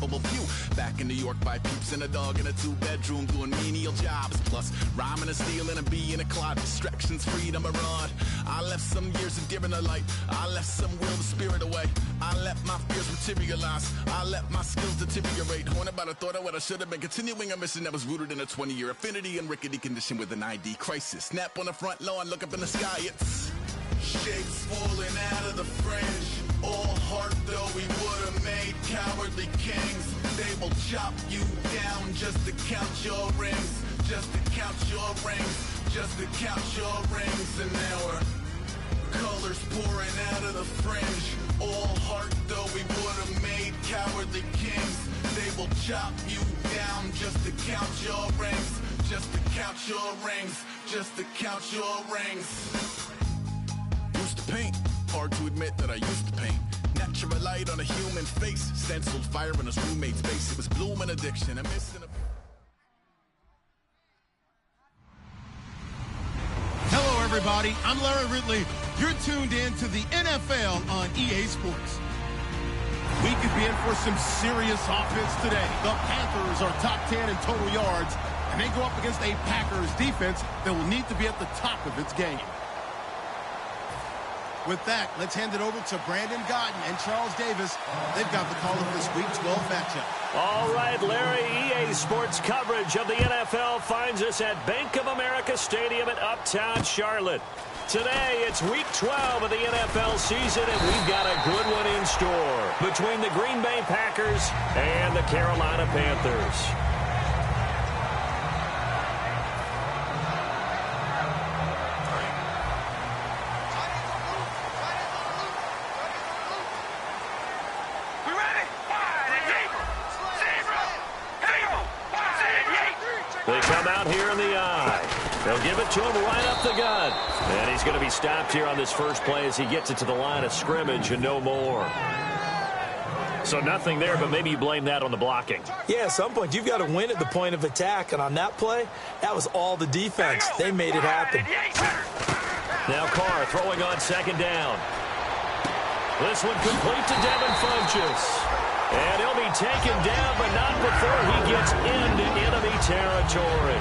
laughable view. Back in New York by peeps and a dog in a two-bedroom doing menial jobs. Plus, rhyming and stealing and being a clod. Distractions, freedom, a rod. I left some years of deer in the light. I left some will the spirit away. I let my fears materialize. I let my skills deteriorate. Haunted by the thought of what I should have been. Continuing a mission that was rooted in a 20-year affinity and rickety condition with an ID crisis. Snap on the front lawn, look up in the sky, it's shapes falling out of the fringe. All heart though we would have made cowardly kings. They will chop you down just to count your rings. Just to count your rings. Just to count your rings. And now we're colors pouring out of the fringe. All heart though we would have made cowardly kings. They will chop you down just to count your rings. Just to count your rings. Just to count your rings. Used to paint. Hard to admit that I used to paint. Natural light on a human face. Stenciled fire in his roommate's face. It was blooming addiction. I'm missing a... Hello, everybody. I'm Larry Ridley. You're tuned in to the NFL on EA Sports. We could be in for some serious offense today. The Panthers are top 10 in total yards, and they go up against a Packers defense that will need to be at the top of its game. With that, let's hand it over to Brandon Godden and Charles Davis. They've got the call of this Week 12 matchup. All right, Larry, EA Sports coverage of the NFL finds us at Bank of America Stadium in Uptown Charlotte. Today, it's Week 12 of the NFL season, and we've got a good one in store between the Green Bay Packers and the Carolina Panthers. They come out here in the eye. They'll give it to him right up the gut. And he's going to be stopped here on this first play as he gets it to the line of scrimmage and no more. So nothing there, but maybe you blame that on the blocking. Yeah, at some point you've got to win at the point of attack. And on that play, that was all the defense. They made it happen. Now Carr throwing on second down. This one complete to Devin Funchess. And he'll be taken down, but not before he gets into enemy territory.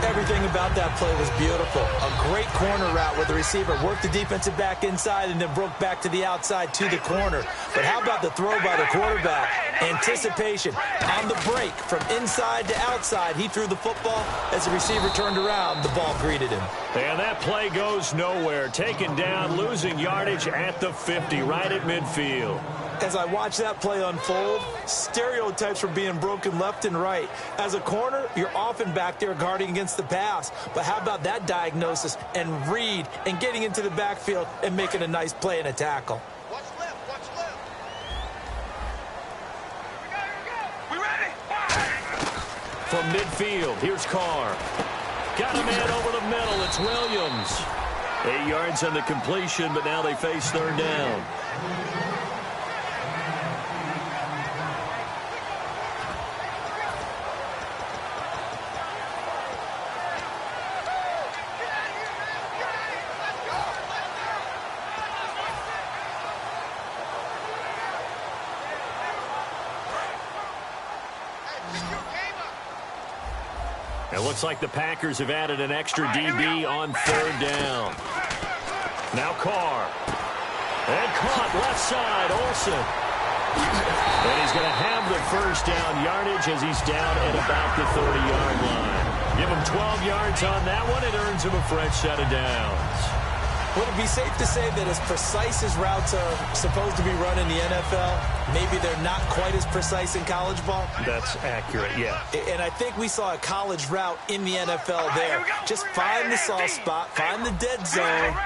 Everything about that play was beautiful. A great corner route where the receiver worked the defensive back inside and then broke back to the outside to the corner. But how about the throw by the quarterback? Anticipation on the break from inside to outside. He threw the football. As the receiver turned around, the ball greeted him. And that play goes nowhere. Taken down, losing yardage at the 50, right at midfield. As I watch that play unfold, stereotypes were being broken left and right. As a corner, you're often back there guarding against the pass. But how about that diagnosis and read and getting into the backfield and making a nice play and a tackle? Watch left, watch left. Here we go. We ready? From midfield, here's Carr. Got a man over the middle. It's Williams. 8 yards on the completion, but now they face third down. It looks like the Packers have added an extra DB on third down. Now Carr. And caught left side, Olsen. And he's going to have the first down yardage as he's down at about the 30-yard line. Give him 12 yards on that one. It earns him a fresh set of downs. Would it be safe to say that as precise as routes are supposed to be run in the NFL, maybe they're not quite as precise in college ball? That's accurate, yeah. And I think we saw a college route in the NFL there. Just find the soft spot, find the dead zone,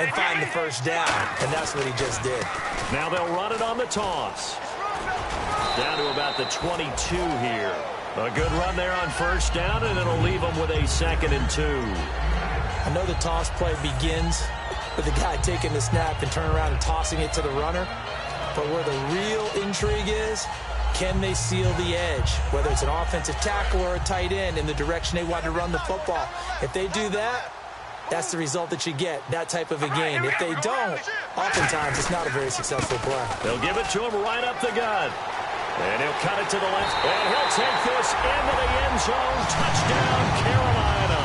and find the first down. And that's what he just did. Now they'll run it on the toss. Down to about the 22 here. A good run there on first down, and it'll leave them with a 2nd and 2. I know the toss play begins with the guy taking the snap and turning around and tossing it to the runner. But where the real intrigue is, can they seal the edge? Whether it's an offensive tackle or a tight end in the direction they want to run the football. If they do that, that's the result that you get, that type of a game. If they don't, oftentimes it's not a very successful play. They'll give it to him right up the gut. And he'll cut it to the left. And he'll take this into the end zone. Touchdown, Carolina.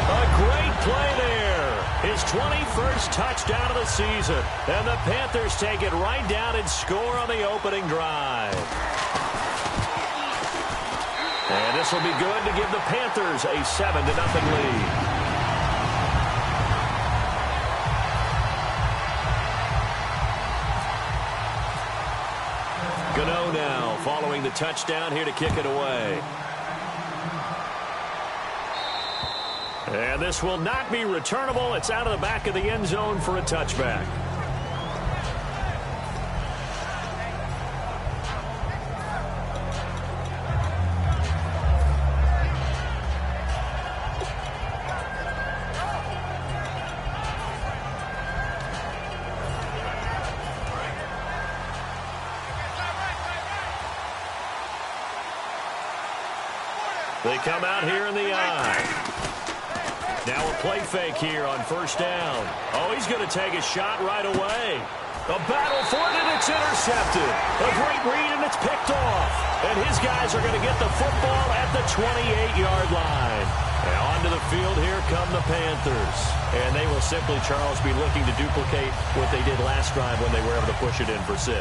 A great play there. His 21st touchdown of the season. And the Panthers take it right down and score on the opening drive. And this will be good to give the Panthers a 7-0 lead. Gano now following the touchdown here to kick it away. And this will not be returnable. It's out of the back of the end zone for a touchback. They come out here in the eye. Now a play fake here on first down. Oh, he's going to take a shot right away. A battle for it, and it's intercepted. A great read, and it's picked off. And his guys are going to get the football at the 28-yard line. And onto the field, here come the Panthers. And they will simply, Charles, be looking to duplicate what they did last drive when they were able to push it in for 6.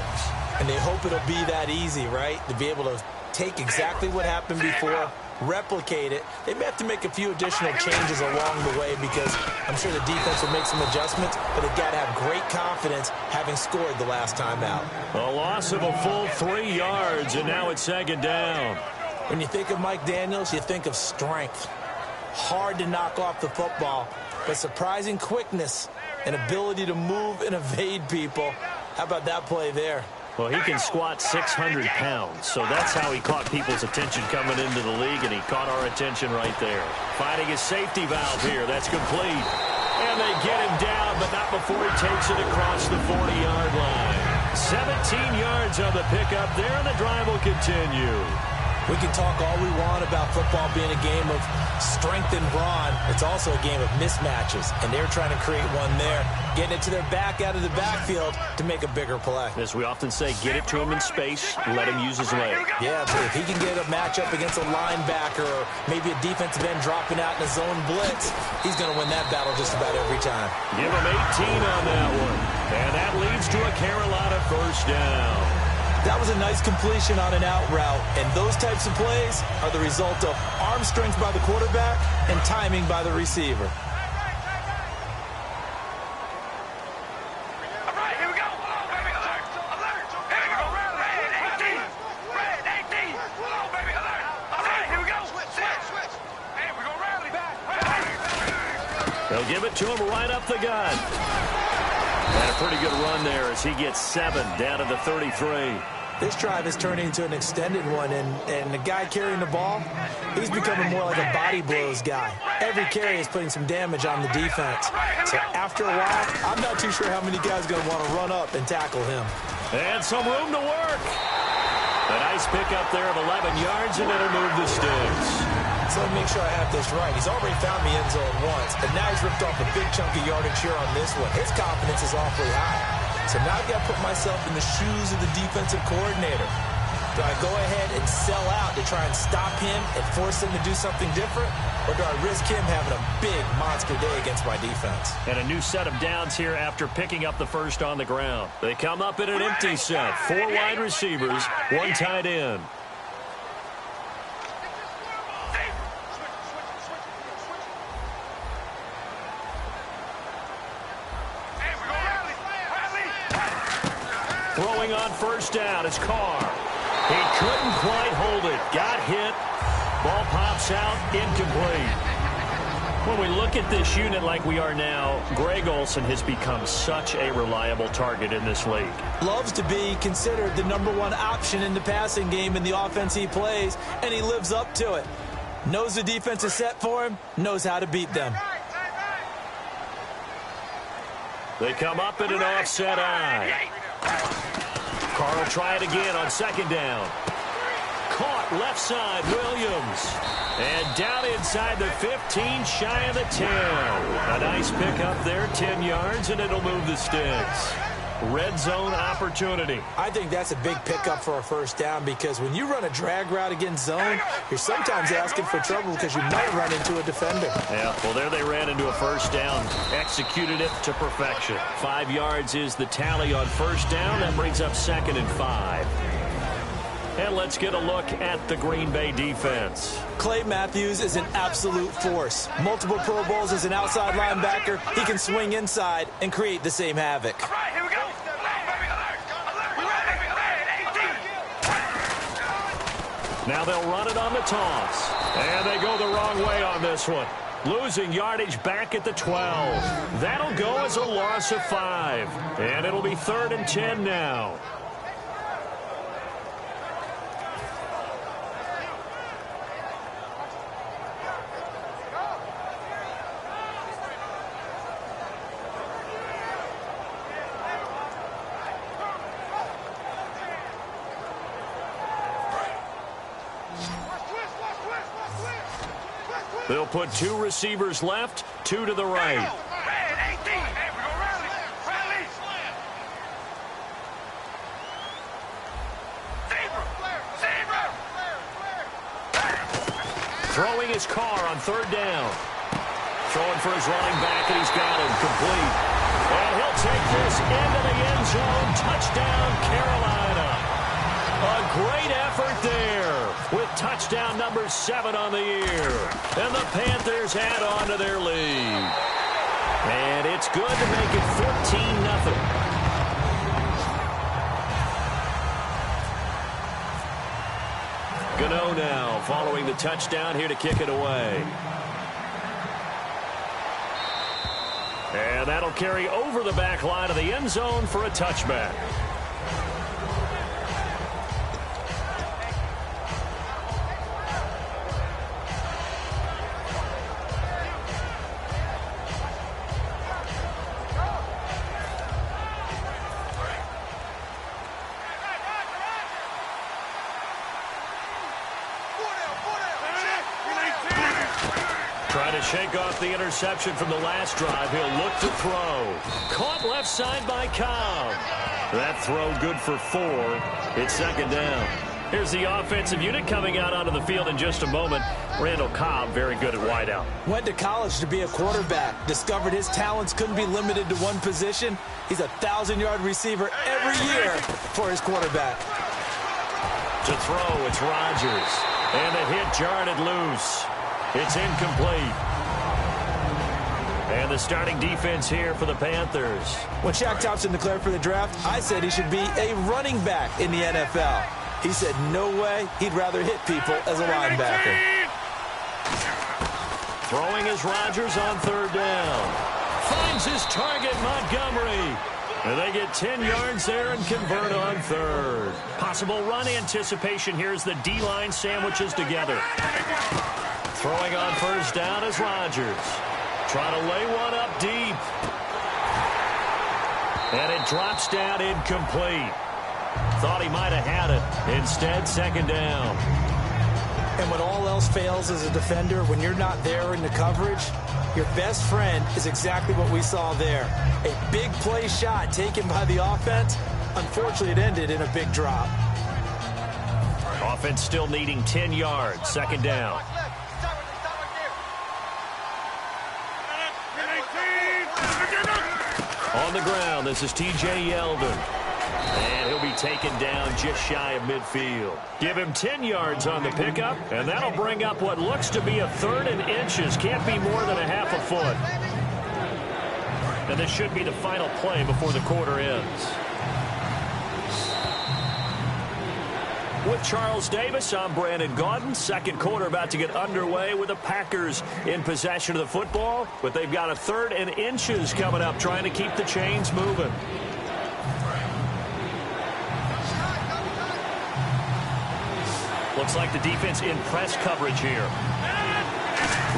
And they hope it'll be that easy, right? To be able to take exactly what happened before, replicate it. They may have to make a few additional changes along the way because I'm sure the defense will make some adjustments, but they've got to have great confidence having scored the last time out. A loss of a full 3 yards, and now it's second down. When you think of Mike Daniels, you think of strength. Hard to knock off the football, but surprising quickness and ability to move and evade people. How about that play there? Well, he can squat 600 pounds, so that's how he caught people's attention coming into the league, and he caught our attention right there. Finding his safety valve here. That's complete. And they get him down, but not before he takes it across the 40-yard line. 17 yards on the pickup there, and the drive will continue. We can talk all we want about football being a game of strength and brawn. It's also a game of mismatches, and they're trying to create one there, getting it to their back out of the backfield to make a bigger play. As we often say, get it to him in space, let him use his leg. Yeah, but if he can get a matchup against a linebacker or maybe a defensive end dropping out in a zone blitz, he's going to win that battle just about every time. Give him 18 on that one, and that leads to a Carolina first down. That was a nice completion on an out route, and those types of plays are the result of arm strength by the quarterback and timing by the receiver. All right, here we go. Oh, baby, alert. Alert. Here we go. Red 18. Red 18. Oh, baby, alert. All right, here we go. Switch. Hey, we're going to rally back. They'll give it to him right up the gut. And a pretty good run there as he gets 7 down to the 33. This drive is turning into an extended one, and the guy carrying the ball, he's becoming more like a body blows guy. Every carry is putting some damage on the defense. So after a while, I'm not too sure how many guys are going to want to run up and tackle him. And some room to work. A nice pickup there of 11 yards, and it'll move the sticks. So let me make sure I have this right. He's already found the end zone once, and now he's ripped off a big chunk of yardage here on this one. His confidence is awfully high. So now I've got to put myself in the shoes of the defensive coordinator. Do I go ahead and sell out to try and stop him and force him to do something different? Or do I risk him having a big monster day against my defense? And a new set of downs here after picking up the first on the ground. They come up in an empty set. 4 wide receivers, 1 tight end. Throwing on first down is Carr. He couldn't quite hold it. Got hit. Ball pops out. Incomplete. When we look at this unit like we are now, Greg Olsen has become such a reliable target in this league. Loves to be considered the #1 option in the passing game in the offense he plays, and he lives up to it. Knows the defense is set for him, knows how to beat them. They come up in an offset eye. Carr will try it again on second down. Caught left side, Williams. And down inside the 15, shy of the 10. A nice pickup there, 10 yards, and it'll move the sticks. red zone opportunity. I think that's a big pickup for a first down because when you run a drag route against zone, you're sometimes asking for trouble because you might run into a defender. Yeah, well, there they ran into a first down. Executed it to perfection. 5 yards is the tally on first down. That brings up 2nd and 5. And let's get a look at the Green Bay defense. Clay Matthews is an absolute force. Multiple Pro Bowls as an outside linebacker. He can swing inside and create the same havoc. All right, here we go. Now they'll run it on the toss. And they go the wrong way on this one. Losing yardage back at the 12. That'll go as a loss of 5. And it'll be 3rd and 10 now. They'll put 2 receivers left, 2 to the right. Throwing his car on 3rd down. Throwing for his running back, and he's got him complete. And he'll take this into the end zone. Touchdown, Carolina. A great effort there with touchdown number 7 on the year. And the Panthers add on to their lead. And it's good to make it 14-0. Gano now following the touchdown here to kick it away. And that'll carry over the back line of the end zone for a touchback. Trying to shake off the interception from the last drive. He'll look to throw. Caught left side by Cobb. That throw good for 4. It's 2nd down. Here's the offensive unit coming out onto the field in just a moment. Randall Cobb, very good at wideout. Went to college to be a quarterback. Discovered his talents couldn't be limited to one position. He's a 1,000-yard receiver every year for his quarterback. To throw, it's Rodgers. And the hit jarred it loose. It's incomplete. And the starting defense here for the Panthers. When Shaq Thompson declared for the draft, I said he should be a running back in the NFL. He said no way, he'd rather hit people as a linebacker. Throwing is Rodgers on 3rd down. Finds his target, Montgomery. And they get 10 yards there and convert on 3rd. Possible run anticipation here as the D-line sandwiches together. Throwing on 1st down is Rodgers. Trying to lay one up deep. And it drops down incomplete. Thought he might have had it. Instead, 2nd down. And when all else fails as a defender, when you're not there in the coverage, your best friend is exactly what we saw there. A big play shot taken by the offense. Unfortunately, it ended in a big drop. Offense still needing 10 yards. 2nd down. On the ground, this is T.J. Yeldon. And he'll be taken down just shy of midfield. Give him 10 yards on the pickup, and that'll bring up what looks to be a 3rd and inches. Can't be more than a half a foot. And this should be the final play before the quarter ends. With Charles Davis, I'm Brandon Gaudin. 2nd quarter about to get underway with the Packers in possession of the football. But they've got a 3rd and inches coming up, trying to keep the chains moving. Looks like the defense in press coverage here.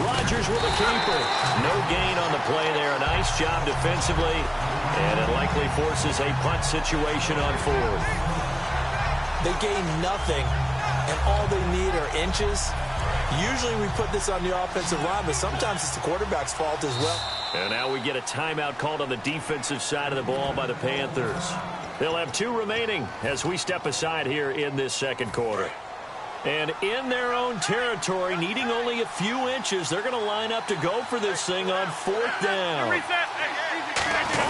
Rodgers with a keeper. No gain on the play there. A nice job defensively. And it likely forces a punt situation on 4th. They gained nothing and all they need are inches. Usually we put this on the offensive line, but sometimes it's the quarterback's fault as well. And now we get a timeout called on the defensive side of the ball by the Panthers. They'll have 2 remaining as we step aside here in this second quarter. And in their own territory, needing only a few inches, they're going to line up to go for this thing on 4th down.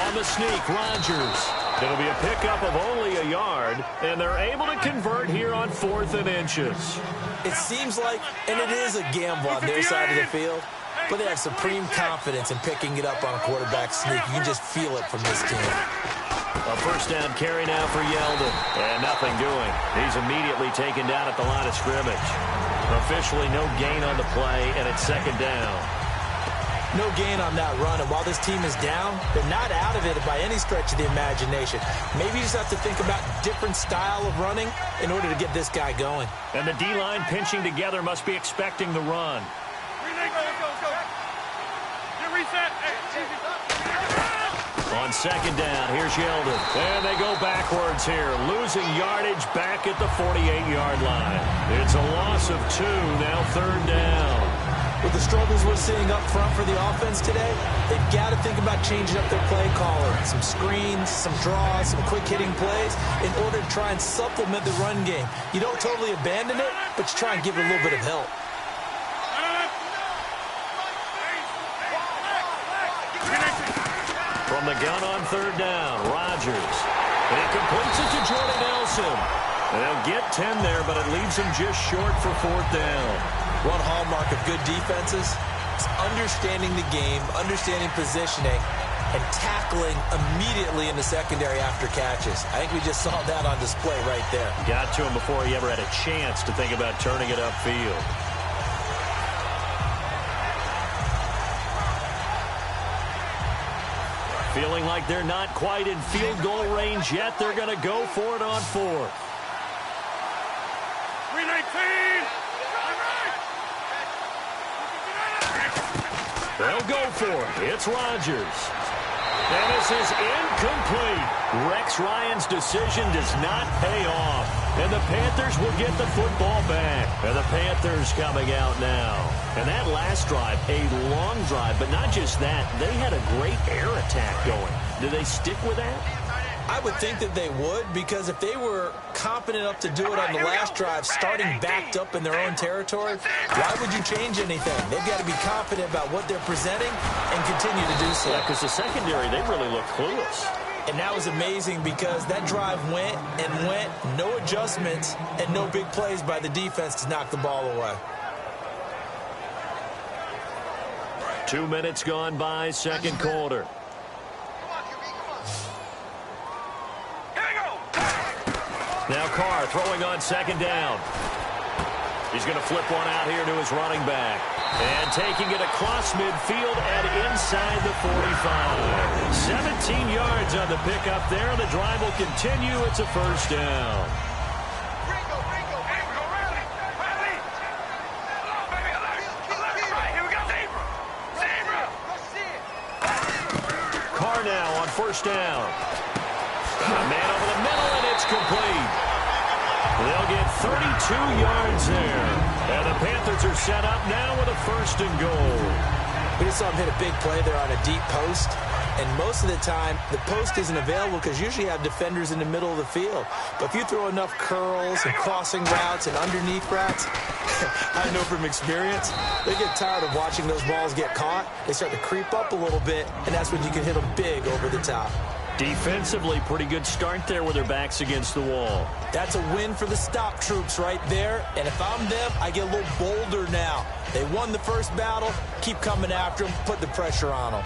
On the sneak, Rodgers. It'll be a pickup of only a yard, and they're able to convert here on 4th and inches. It seems like, and it is a gamble on their side of the field, but they have supreme confidence in picking it up on a quarterback sneak. You can just feel it from this team. A first down carry now for Yeldon. And nothing doing. He's immediately taken down at the line of scrimmage. Officially no gain on the play, and it's 2nd down. No gain on that run, and while this team is down, they're not out of it by any stretch of the imagination. Maybe you just have to think about different style of running in order to get this guy going. And the D-line pinching together must be expecting the run. On 2nd down, here's Yeldon. And they go backwards here, losing yardage back at the 48-yard line. It's a loss of 2, now 3rd down. With the struggles we're seeing up front for the offense today, they've got to think about changing up their play calling. Some screens, some draws, some quick-hitting plays in order to try and supplement the run game. You don't totally abandon it, but you try and give it a little bit of help. From the gun on 3rd down, Rodgers. And he completes it to Jordan Nelson. And they'll get 10 there, but it leaves him just short for 4th down. One hallmark of good defenses is understanding the game, understanding positioning, and tackling immediately in the secondary after catches. I think we just saw that on display right there. Got to him before he ever had a chance to think about turning it upfield. Feeling like they're not quite in field goal range yet. They're going to go for it on 4th. 319! They'll go for it. It's Rodgers. And this is incomplete. Rex Ryan's decision does not pay off. And the Panthers will get the football back. And the Panthers coming out now. And that last drive, a long drive, but not just that. They had a great air attack going. Do they stick with that? I would think that they would, because if they were competent enough to do it on the last drive, starting backed up in their own territory, why would you change anything? They've got to be confident about what they're presenting and continue to do so. Yeah, because the secondary, they really look clueless. And that was amazing because that drive went and went, no adjustments, and no big plays by the defense to knock the ball away. 2 minutes gone by, second quarter. Now Carr throwing on 2nd down. He's going to flip one out here to his running back. And taking it across midfield and inside the 45. 17 yards on the pickup there. The drive will continue. It's a first down. Carr now on 1st down. Man over the middle, and it's complete. They'll get 32 yards there. And the Panthers are set up now with a 1st and goal. We just saw him hit a big play there on a deep post. And most of the time, the post isn't available because usually you have defenders in the middle of the field. But if you throw enough curls and crossing routes and underneath routes, I know from experience, they get tired of watching those balls get caught. They start to creep up a little bit, and that's when you can hit them big over the top. Defensively, pretty good start there with their backs against the wall. That's a win for the stop troops right there. And if I'm them, I get a little bolder now. They won the first battle. Keep coming after them. Put the pressure on them.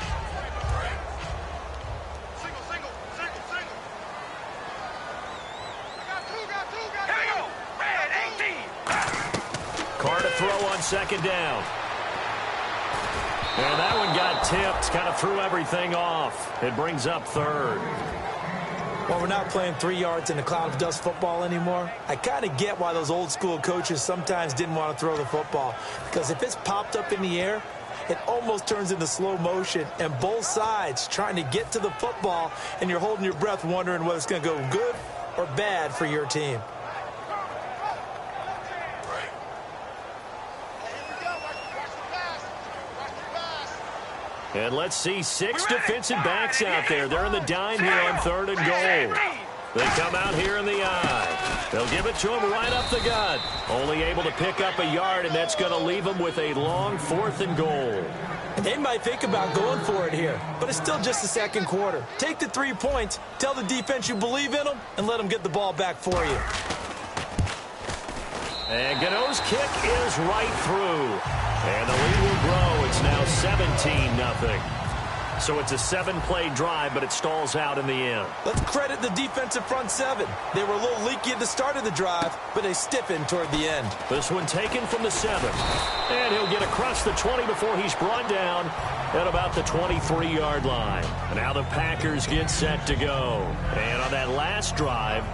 Carr to throw on 2nd down. And that one got tipped, kind of threw everything off. It brings up 3rd. Well, we're not playing 3 yards in a cloud of dust football anymore. I kind of get why those old school coaches sometimes didn't want to throw the football. Because if it's popped up in the air, it almost turns into slow motion. And both sides trying to get to the football, and you're holding your breath wondering whether it's going to go good or bad for your team. And let's see 6 defensive backs out there. They're in the dime here on 3rd and goal. They come out here in the eye. They'll give it to him right up the gut. Only able to pick up a yard, and that's going to leave him with a long 4th and goal. They might think about going for it here, but it's still just the second quarter. Take the 3 points, tell the defense you believe in them, and let them get the ball back for you. And Gano's kick is right through. And the lead will grow. It's now 17-0. So it's a 7-play drive, but it stalls out in the end. Let's credit the defensive front 7. They were a little leaky at the start of the drive, but they stiffened toward the end. This one taken from the 7. And he'll get across the 20 before he's brought down at about the 23-yard line. And now the Packers get set to go. And on that last drive,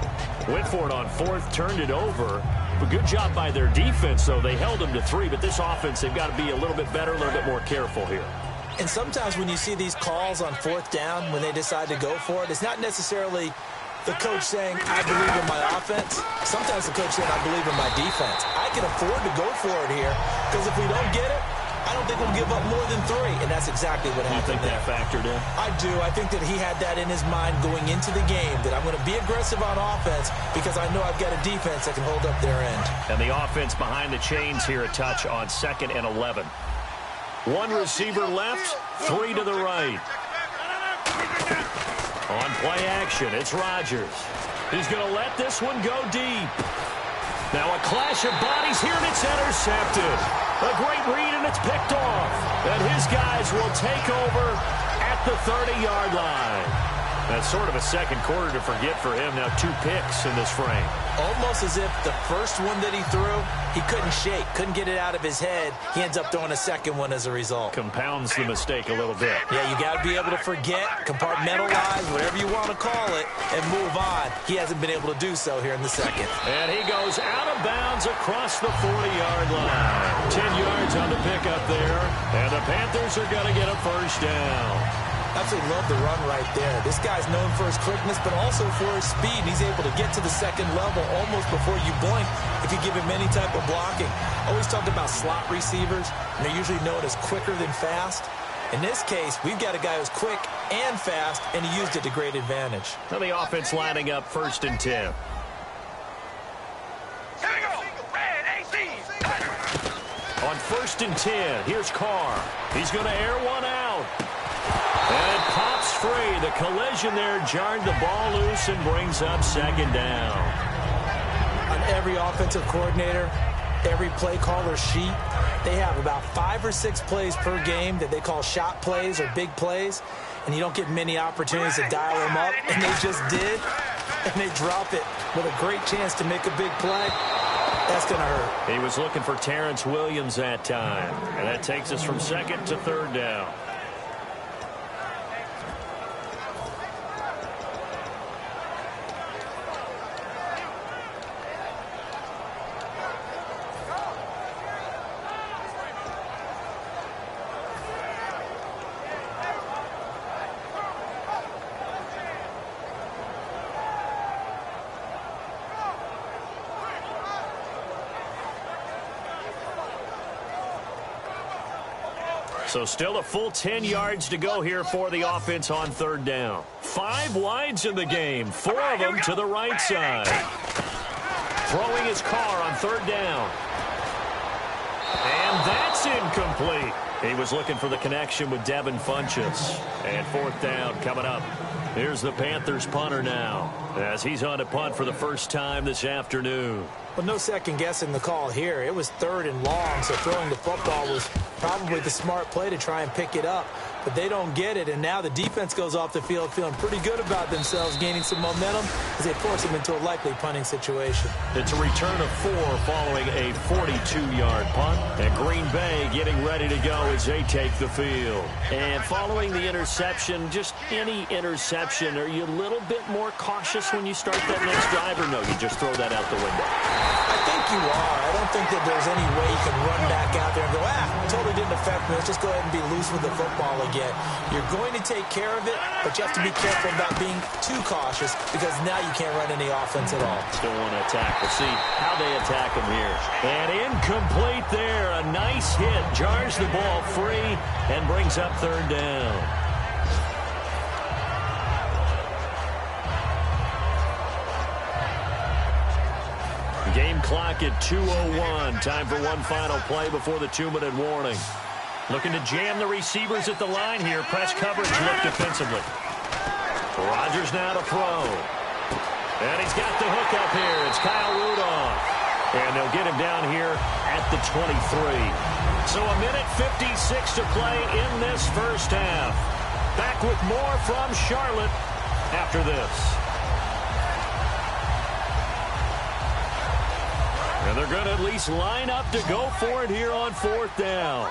went for it on 4th, turned it over. But good job by their defense, though. They held them to 3, but this offense, they've got to be a little bit better, a little bit more careful here. And sometimes when you see these calls on 4th down, when they decide to go for it, it's not necessarily the coach saying, I believe in my offense. Sometimes the coach saying, I believe in my defense. I can afford to go for it here, because if we don't get it, I don't think we'll give up more than 3, and that's exactly what happened. You think that factored in? I do. I think that he had that in his mind going into the game, that I'm going to be aggressive on offense because I know I've got a defense that can hold up their end. And the offense behind the chains here a touch on 2nd and 11. 1 receiver left, 3 to the right. On play action, it's Rodgers. He's going to let this one go deep. Now a clash of bodies here, and it's intercepted. A great read, and it's picked off. And his guys will take over at the 30-yard line. That's sort of a second quarter to forget for him. Now 2 picks in this frame. Almost as if the first one that he threw, he couldn't shake, couldn't get it out of his head. He ends up throwing a second one as a result. Compounds the mistake a little bit. Yeah, you got to be able to forget, compartmentalize, whatever you want to call it, and move on. He hasn't been able to do so here in the second. And he goes out of bounds across the 40-yard line. 10 yards on the pickup there. And the Panthers are going to get a first down. Absolutely love the run right there. This guy's known for his quickness, but also for his speed. He's able to get to the second level almost before you blink if you give him any type of blocking. Always talked about slot receivers, and they're usually known as quicker than fast. In this case, we've got a guy who's quick and fast, and he used it to great advantage. Now the offense lining up 1st and 10. Here we go. Red 18. On 1st and 10, here's Carr. He's going to air one out. And it pops free. The collision there jarred the ball loose and brings up 2nd down. On every offensive coordinator, every play caller sheet, they have about 5 or 6 plays per game that they call shot plays or big plays, and you don't get many opportunities to dial them up, and they just did, and they drop it with a great chance to make a big play. That's going to hurt. He was looking for Terrence Williams that time, and that takes us from 2nd to 3rd down. So still a full 10 yards to go here for the offense on 3rd down. 5 wides in the game, 4 of them to the right side. Throwing his Carr on 3rd down. And that's incomplete. He was looking for the connection with Devin Funchess. And 4th down coming up. Here's the Panthers punter now, as he's on a punt for the first time this afternoon. Well, no second guessing the call here. It was 3rd and long, so throwing the football was probably the smart play to try and pick it up. But they don't get it, and now the defense goes off the field feeling pretty good about themselves, gaining some momentum as they force them into a likely punting situation. It's a return of 4 following a 42-yard punt. And Green Bay getting ready to go as they take the field. And following the interception, just any interception, are you a little bit more cautious when you start that next drive, or no, you just throw that out the window? I think you are. I don't don't think that there's any way you can run back out there and go, totally didn't affect me. Let's just go ahead and be loose with the football again. You're going to take care of it, but you have to be careful about being too cautious because now you can't run any offense at all. Still want to attack. We'll see how they attack him here. And incomplete there. A nice hit. Jars the ball free and brings up third down. Game clock at 2:01. Time for one final play before the 2-minute warning. Looking to jam the receivers at the line here. Press coverage look defensively. Rodgers now to throw. And he's got the hook up here. It's Kyle Rudolph. And they'll get him down here at the 23. So a minute 56 to play in this first half. Back with more from Charlotte after this. And they're going to at least line up to go for it here on fourth down.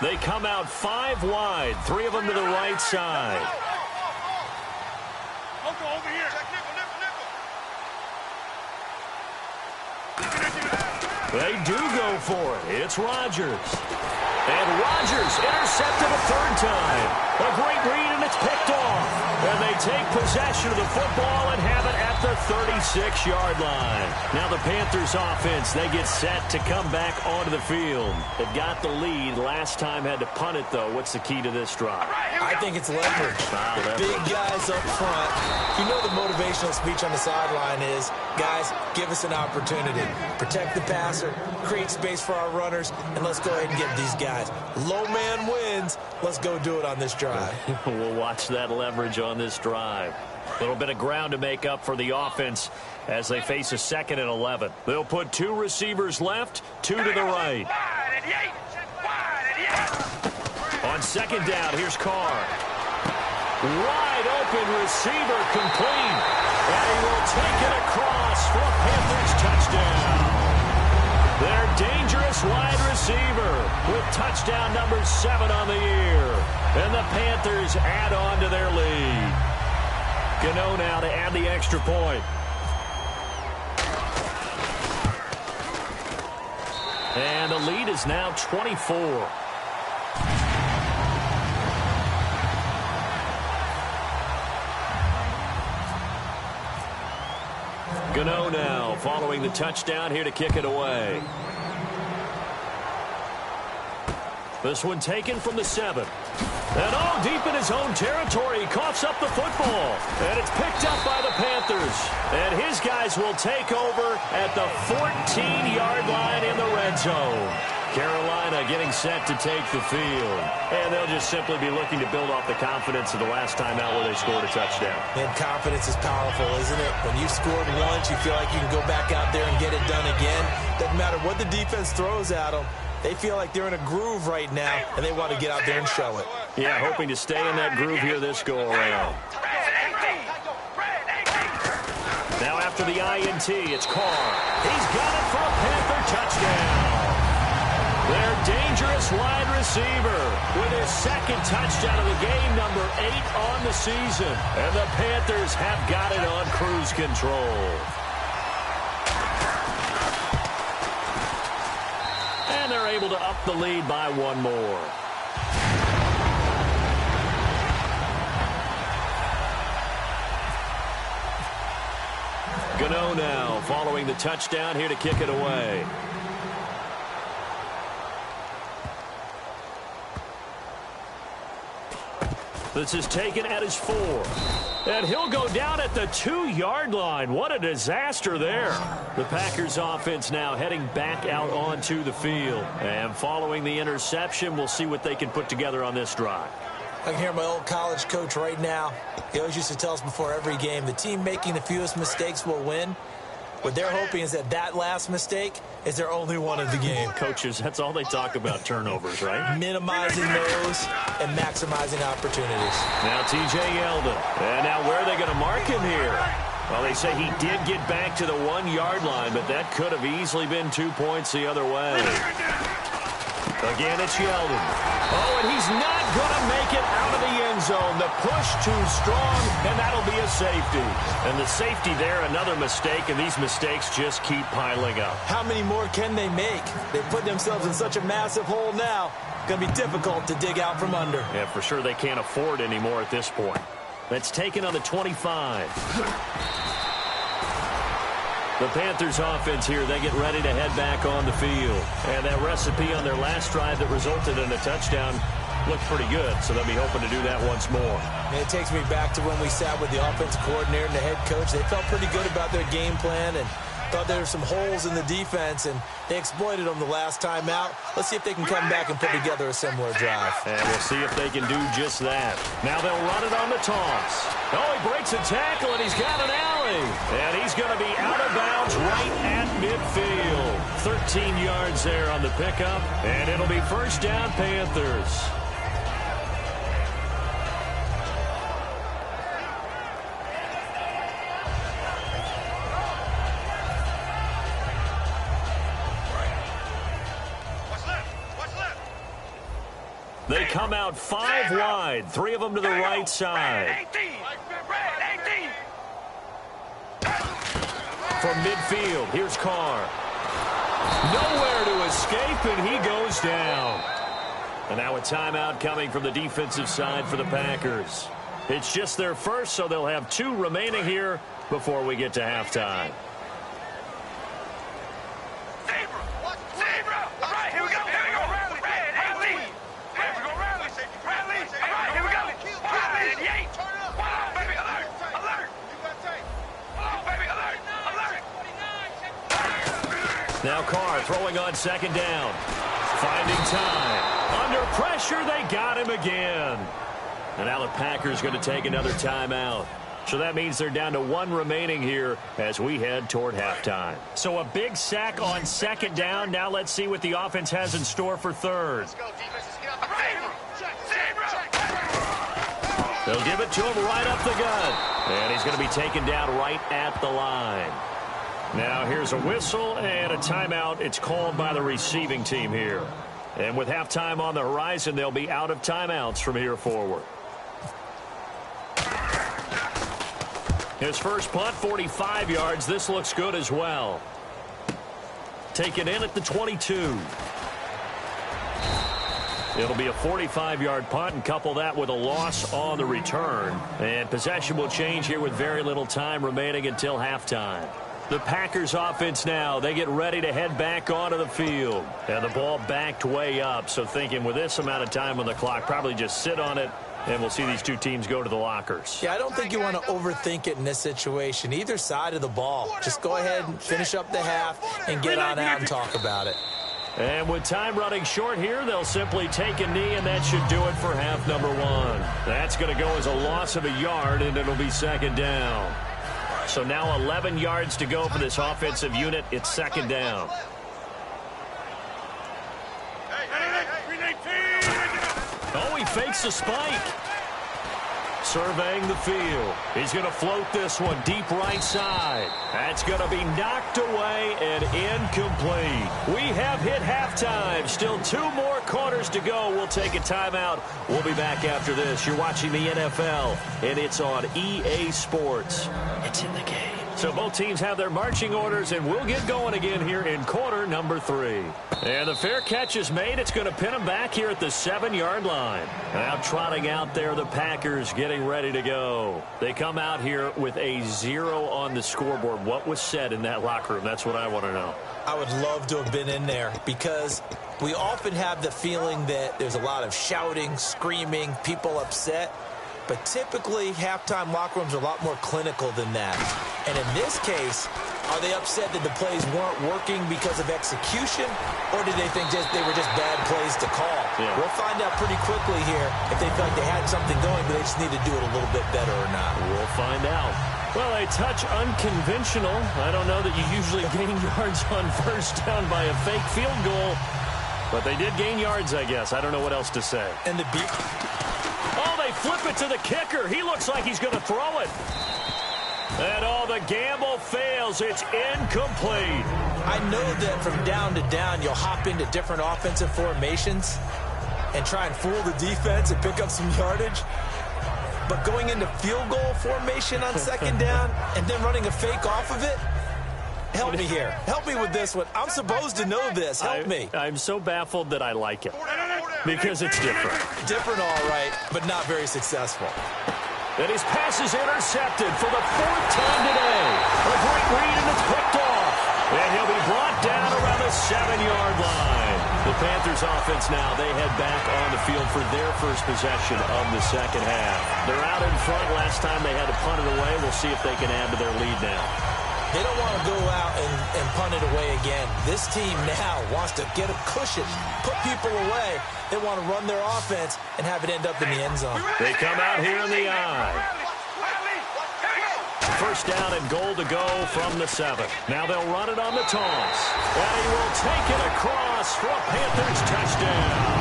They come out 5 wide, 3 of them to the right side. Over here. They do go for it. It's Rodgers. And Rodgers intercepted a third time. A great read, and it's picked off. And they take possession of the football and have it at the 36-yard line. Now the Panthers offense, they get set to come back onto the field. They've got the lead. Last time had to punt it, though. What's the key to this drive? I think it's leverage. Big guys up front. You know the motivational speech on the sideline is, guys, give us an opportunity. Protect the passer, create space for our runners, and let's go ahead and get these guys. Low man wins. Let's go do it on this drive. We'll watch that leverage on this drive. A little bit of ground to make up for the offense as they face a 2nd and 11. They'll put 2 receivers left, 2 to the right. On 2nd down, here's Carr. Wide open receiver complete. And he will take it across for a Panthers touchdown. Their dangerous wide receiver with touchdown number 7 on the year. And the Panthers add on to their lead. Gano now to add the extra point. And the lead is now 24. Gano now following the touchdown here to kick it away. This one taken from the 7. And deep in his own territory, he coughs up the football. And it's picked up by the Panthers. And his guys will take over at the 14-yard line in the red zone. Carolina getting set to take the field. And they'll just simply be looking to build off the confidence of the last time out where they scored a touchdown. And confidence is powerful, isn't it? When you've scored once, you feel like you can go back out there and get it done again. Doesn't matter what the defense throws at them. They feel like they're in a groove right now, and they want to get out there and show it. Yeah, hoping to stay in that groove here this go-around. Now after the INT, it's Carr. He's got it for a Panther touchdown. Their dangerous wide receiver with his 2nd touchdown of the game, number 8 on the season. And the Panthers have got it on cruise control. And they're able to up the lead by 1 more. Gano now following the touchdown here to kick it away. This is taken at his 4. And he'll go down at the 2-yard line. What a disaster there. The Packers offense now heading back out onto the field. And following the interception, we'll see what they can put together on this drive. I can hear my old college coach right now. He always used to tell us before every game, the team making the fewest mistakes will win. What they're hoping is that last mistake is their only one of the game. Coaches, that's all they talk about, turnovers, right? Minimizing those and maximizing opportunities. Now T.J. Yeldon. And now where are they going to mark him here? Well, they say he did get back to the 1-yard line, but that could have easily been 2 points the other way. Again, it's Yeldon. Oh, and he's not going to make it out of the end zone. The push too strong, and that'll be a safety. And the safety there, another mistake, and these mistakes just keep piling up. How many more can they make? They put themselves in such a massive hole now. Going to be difficult to dig out from under. Yeah, for sure they can't afford anymore at this point. That's taken on the 25. The Panthers offense here, they get ready to head back on the field. And that recipe on their last drive that resulted in a touchdown looked pretty good, so they'll be hoping to do that once more. And it takes me back to when we sat with the offensive coordinator and the head coach. They felt pretty good about their game plan and thought there were some holes in the defense, and they exploited them the last time out. Let's see if they can come back and put together a similar drive. And we'll see if they can do just that. Now they'll run it on the toss. Oh, he breaks a tackle, and he's got an alley. And he's going to be out of bounds right at midfield. 13 yards there on the pickup, and it'll be first down, Panthers. They come out 5 wide, 3 of them to the right side. From midfield, here's Carr. Nowhere to escape, and he goes down. And now a timeout coming from the defensive side for the Packers. It's just their first, so they'll have 2 remaining here before we get to halftime. Now Carr throwing on second down. Finding time. Under pressure, they got him again. And now the Packers going to take another timeout. So that means they're down to 1 remaining here as we head toward halftime. So a big sack on second down. Now let's see what the offense has in store for third. They'll give it to him right up the gut. And he's going to be taken down right at the line. Now here's a whistle and a timeout. It's called by the receiving team here. And with halftime on the horizon, they'll be out of timeouts from here forward. His first punt, 45 yards. This looks good as well. Taken in at the 22. It'll be a 45-yard punt, and couple that with a loss on the return. And possession will change here with very little time remaining until halftime. The Packers offense now, they get ready to head back onto the field. And the ball backed way up, so thinking with this amount of time on the clock, probably just sit on it, and we'll see these 2 teams go to the lockers. Yeah, I don't think you want to overthink it in this situation. Either side of the ball. Just go ahead and finish up the half and get on out and talk about it. And with time running short here, they'll simply take a knee, and that should do it for half number 1. That's going to go as a loss of a yard, and it'll be second down. So now 11 yards to go for this offensive unit. It's second down. Oh, he fakes the spike. Surveying the field. He's going to float this one deep right side. That's going to be knocked away and incomplete. We have hit halftime. Still 2 more quarters to go. We'll take a timeout. We'll be back after this. You're watching the NFL, and it's on EA Sports. It's in the game. So both teams have their marching orders, and we'll get going again here in quarter number 3. And the fair catch is made. It's going to pin them back here at the 7-yard line. Now trotting out there, the Packers getting ready to go. They come out here with a 0 on the scoreboard. What was said in that locker room? That's what I want to know. I would love to have been in there because we often have the feeling that there's a lot of shouting, screaming, people upset. But typically, halftime locker rooms are a lot more clinical than that. And in this case, are they upset that the plays weren't working because of execution, or did they think they were just bad plays to call? Yeah. We'll find out pretty quickly here if they felt like they had something going, but they just need to do it a little bit better or not. We'll find out. Well, a touch unconventional. I don't know that you usually gain yards on first down by a fake field goal, but they did gain yards, I guess. I don't know what else to say. And the beat. Oh, they flip it to the kicker. He looks like he's going to throw it. And the gamble fails. It's incomplete. I know that from down to down, you'll hop into different offensive formations. and try and fool the defense and pick up some yardage. But going into field goal formation on second down and then running a fake off of it, help me here. Help me with this one. I'm supposed to know this. Help me. I'm so baffled that I like it because it's different. Different, all right, but not very successful. And his pass is intercepted for the 4th time today. A great read, and it's picked off. And he'll be brought down around the 7-yard line. The Panthers offense now, they head back on the field for their first possession of the second half. They're out in front. Last time they had to punt it away. We'll see if they can add to their lead now. They don't want to go out and punt it away again. This team now wants to get a cushion, put people away. They want to run their offense and have it end up in the end zone. They come out here in the eye. First down and goal to go from the 7. Now they'll run it on the toss. And he will take it across for a Panthers touchdown.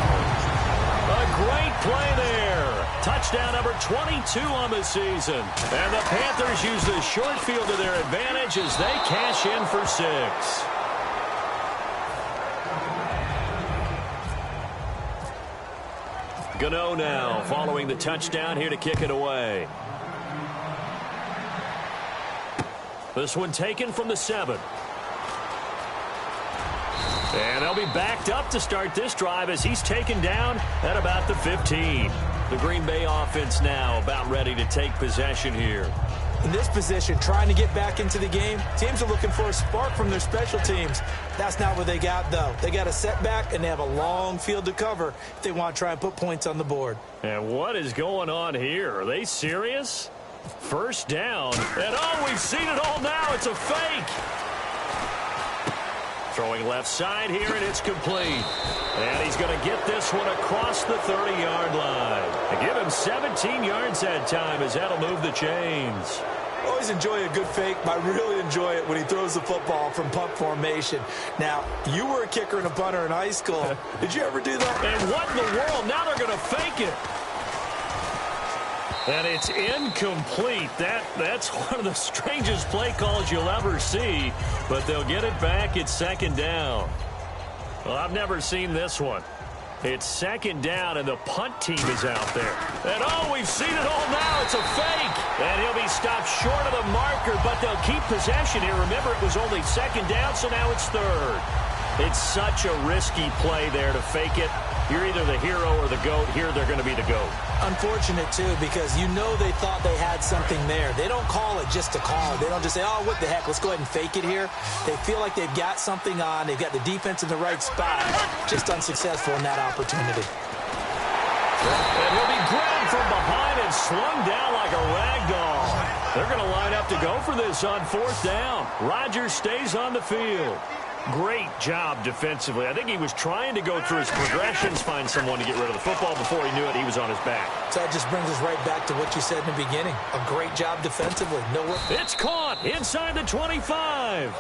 A great play there. Touchdown number 22 on the season. And the Panthers use the short field to their advantage as they cash in for 6. Gano now following the touchdown here to kick it away. This one taken from the 7. And they'll be backed up to start this drive as he's taken down at about the 15. The Green Bay offense now about ready to take possession here. In this position, trying to get back into the game, teams are looking for a spark from their special teams. That's not what they got, though. They got a setback, and they have a long field to cover if they want to try and put points on the board. And what is going on here? Are they serious? First down. And, oh, we've seen it all now. It's a fake. Throwing left side here, and it's complete. And he's going to get this one across the 30-yard line. And give him 17 yards that time as that'll move the chains. Always enjoy a good fake, but I really enjoy it when he throws the football from punt formation. Now, you were a kicker and a punter in high school. Did you ever do that? And what in the world? Now they're going to fake it. And it's incomplete. That's one of the strangest play calls you'll ever see. But they'll get it back at second down. Well, I've never seen this one. It's second down, and the punt team is out there. And, oh, we've seen it all now. It's a fake. And he'll be stopped short of the marker, but they'll keep possession here. Remember, it was only second down, so now it's third. It's such a risky play there to fake it. You're either the hero or the GOAT. Here they're going to be the GOAT. Unfortunate, too, because you know they thought they had something there. They don't call it just to call it. They don't just say, oh, what the heck, let's go ahead and fake it here. They feel like they've got something on. They've got the defense in the right spot. Just unsuccessful in that opportunity. And he'll be grabbed from behind and slung down like a rag doll. They're going to line up to go for this on 4th down. Rodgers stays on the field. Great job defensively. I think he was trying to go through his progressions, find someone to get rid of the football. Before he knew it, he was on his back. So that just brings us right back to what you said in the beginning. A great job defensively. It's caught inside the 25.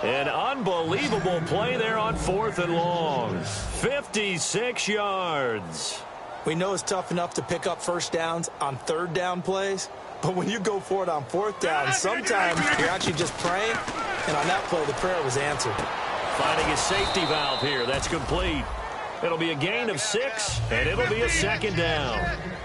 An unbelievable play there on 4th and long. 56 yards. We know it's tough enough to pick up first downs on 3rd down plays. But when you go for it on 4th down, sometimes you're actually just praying. And on that play, the prayer was answered. Finding a safety valve here. That's complete. It'll be a gain of 6, and it'll be a second down.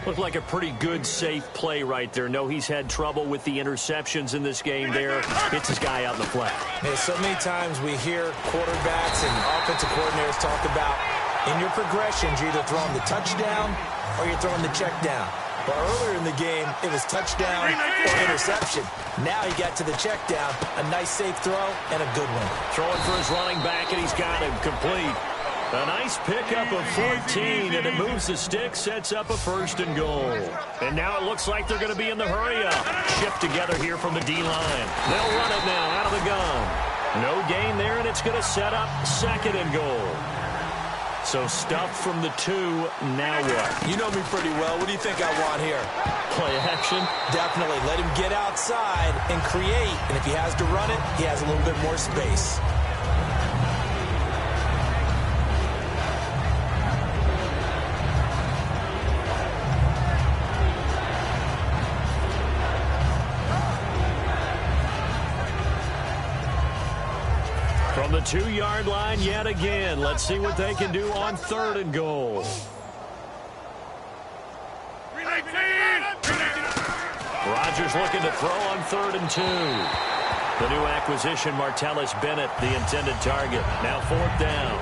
Looked like a pretty good, safe play right there. No, he's had trouble with the interceptions in this game there. Hits his guy out in the flat. Hey, so many times we hear quarterbacks and offensive coordinators talk about in your progressions, you're either throwing the touchdown or you're throwing the check down. But earlier in the game, it was touchdown or interception. Now he got to the check down. A nice safe throw and a good one. Throwing for his running back, and he's got him complete. A nice pickup of 14, and it moves the stick, sets up a 1st and goal. And now it looks like they're going to be in the hurry-up. Shift together here from the D-line. They'll run it now out of the gun. No gain there, and it's going to set up 2nd and goal. So stuff from the 2, now what? You know me pretty well. What do you think I want here? Play action? Definitely. Let him get outside and create. And if he has to run it, he has a little bit more space. From the 2-yard line yet again. Let's see what they can do on 3rd and goal. Rodgers looking to throw on 3rd and 2. The new acquisition, Martellus Bennett, the intended target. Now 4th down.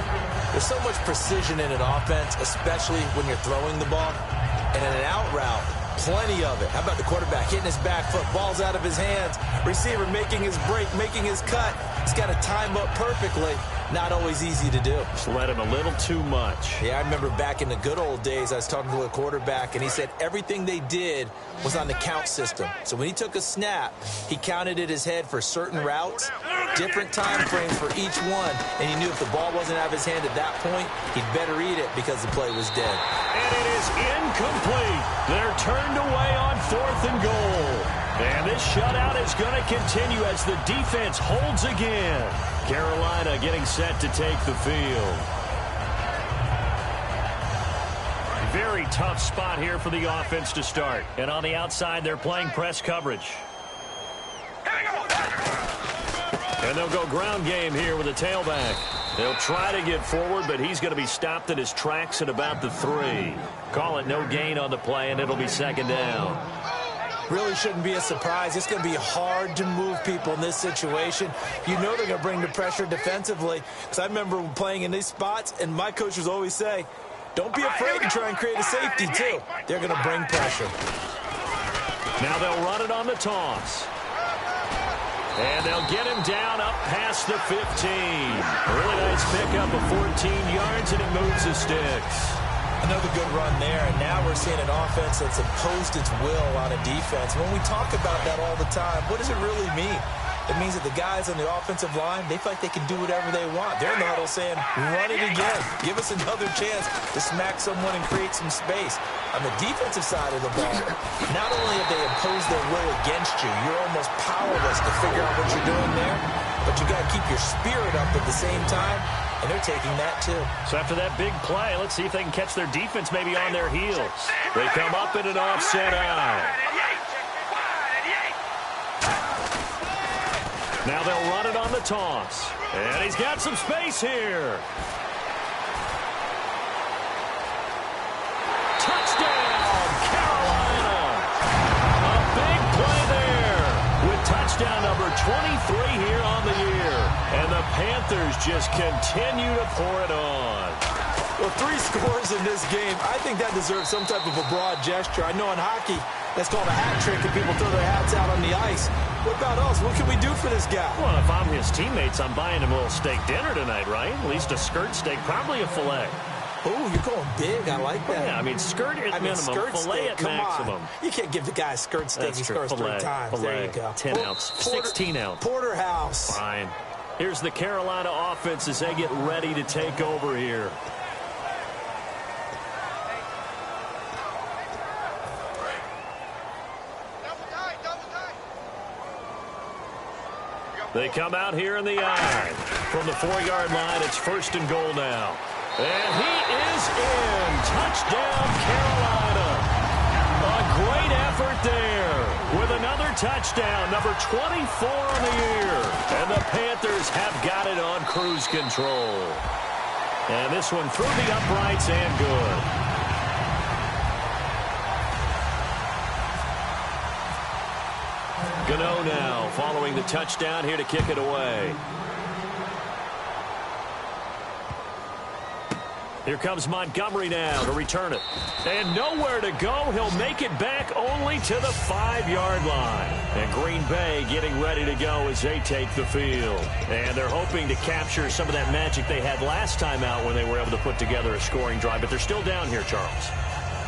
There's so much precision in an offense, especially when you're throwing the ball. And in an out route, plenty of it. How about the quarterback hitting his back foot, ball's out of his hands, receiver making his break, making his cut. He's got to time up perfectly. Not always easy to do. Just let him a little too much. Yeah, I remember back in the good old days, I was talking to a quarterback, and he said everything they did was on the count system. So when he took a snap, he counted in his head for certain routes, different time frames for each one, and he knew if the ball wasn't out of his hand at that point, he'd better eat it because the play was dead. And it is incomplete. They're turned away on 4th and goal. And this shutout is going to continue as the defense holds again. Carolina getting set to take the field. Very tough spot here for the offense to start. And on the outside, they're playing press coverage. And they'll go ground game here with a tailback. They'll try to get forward, but he's going to be stopped in his tracks at about the 3. Call it no gain on the play, and it'll be 2nd down. Really shouldn't be a surprise. It's going to be hard to move people in this situation. You know they're going to bring the pressure defensively. Because I remember playing in these spots, and my coach would always say, don't be afraid to try and create a safety, too. They're going to bring pressure. Now they'll run it on the toss. And they'll get him down up past the 15. Really nice pickup of 14 yards, and it moves the sticks. Another good run there, and now we're seeing an offense that's imposed its will on a defense. When we talk about that all the time, what does it really mean? It means that the guys on the offensive line, they feel like they can do whatever they want. They're in the huddle saying, run it again. Give us another chance to smack someone and create some space. On the defensive side of the ball, not only have they imposed their will against you, you're almost powerless to figure out what you're doing there, but you got to keep your spirit up at the same time. And they're taking that, too. So after that big play, let's see if they can catch their defense maybe on their heels. They come up in an offset out. Now they'll run it on the toss. And he's got some space here. Touchdown, Carolina. A big play there with touchdown number 23 here on the year. And the Panthers just continue to pour it on. Well, 3 scores in this game. I think that deserves some type of a broad gesture. I know in hockey, that's called a hat trick, and people throw their hats out on the ice. What about us? What can we do for this guy? Well, if I'm his teammates, I'm buying him a little steak dinner tonight, right? At least a skirt steak, probably a filet. Oh, you're going big. I like that. Yeah, I mean, skirt at minimum, filet at maximum. You can't give the guy a skirt steak. He scores 3 times. Filet. There you go. 10 ounce, 16 ounce. Porterhouse. Fine. Here's the Carolina offense as they get ready to take over here. They come out here in the eye. From the 4-yard line, it's 1st and goal now. And he is in. Touchdown, Carolina. A great effort there with another touchdown, number 24 on the year. And the Panthers have got it on cruise control. And this one through the uprights and good. Gano now following the touchdown here to kick it away. Here comes Montgomery now to return it. And nowhere to go. He'll make it back only to the 5-yard line. And Green Bay getting ready to go as they take the field. And they're hoping to capture some of that magic they had last time out when they were able to put together a scoring drive. But they're still down here, Charles.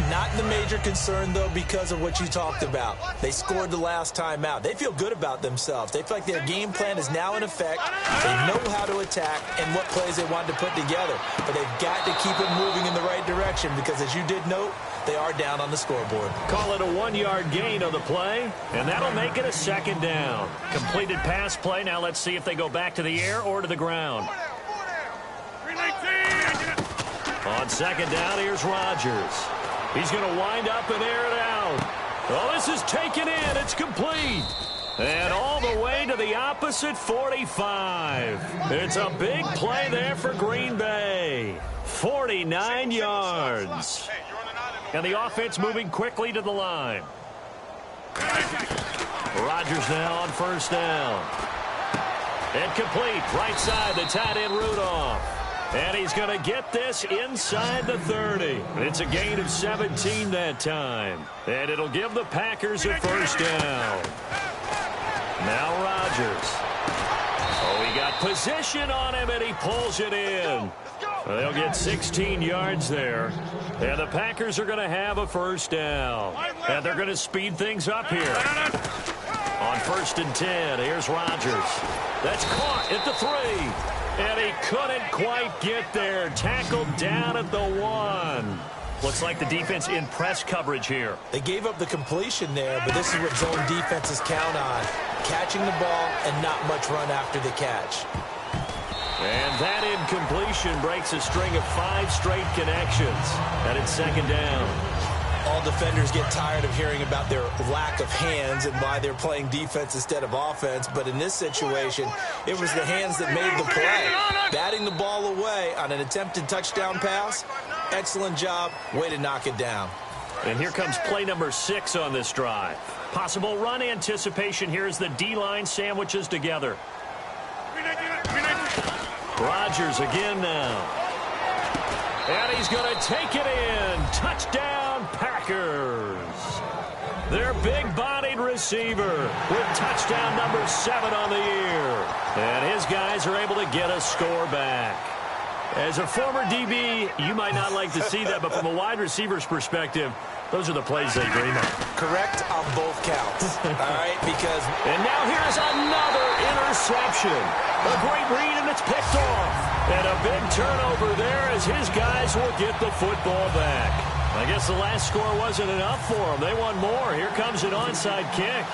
Not the major concern, though, because of what you talked about. They scored the last time out. They feel good about themselves. They feel like their game plan is now in effect. They know how to attack and what plays they want to put together. But they've got to keep it moving in the right direction because, as you did note, they are down on the scoreboard. Call it a 1-yard gain on the play, and that'll make it a 2nd down. Completed pass play. Now let's see if they go back to the air or to the ground. On 2nd down, here's Rodgers. He's going to wind up and air it out. Oh, this is taken in. It's complete. And all the way to the opposite 45. It's a big play there for Green Bay. 49 yards. And the offense moving quickly to the line. Rodgers now on first down. Incomplete. Right side, the tight end Rudolph. And he's going to get this inside the 30. It's a gain of 17 that time. And it'll give the Packers a first down. Now Rodgers. Oh, he got position on him, and he pulls it in. They'll get 16 yards there. And the Packers are going to have a first down. And they're going to speed things up here. On 1st and 10, here's Rodgers. That's caught at the 3. And he couldn't quite get there. Tackled down at the 1. Looks like the defense in press coverage here. They gave up the completion there, but this is what zone defenses count on. Catching the ball and not much run after the catch. And that incompletion breaks a string of 5 straight connections. And it's 2nd down. All defenders get tired of hearing about their lack of hands and why they're playing defense instead of offense. But in this situation, it was the hands that made the play. Batting the ball away on an attempted touchdown pass. Excellent job. Way to knock it down. And here comes play number 6 on this drive. Possible run anticipation here as the D-line sandwiches together. Rodgers again now. And he's going to take it in. Touchdown, Packers. Their big-bodied receiver with touchdown number 7 on the year. And his guys are able to get a score back. As a former DB, you might not like to see that, but from a wide receiver's perspective, those are the plays they dream of. Correct on both counts. All right, because... And now here's another interception. A great read, and it's picked off. And a big turnover there as his guys will get the football back. I guess the last score wasn't enough for them. They want more. Here comes an onside kick.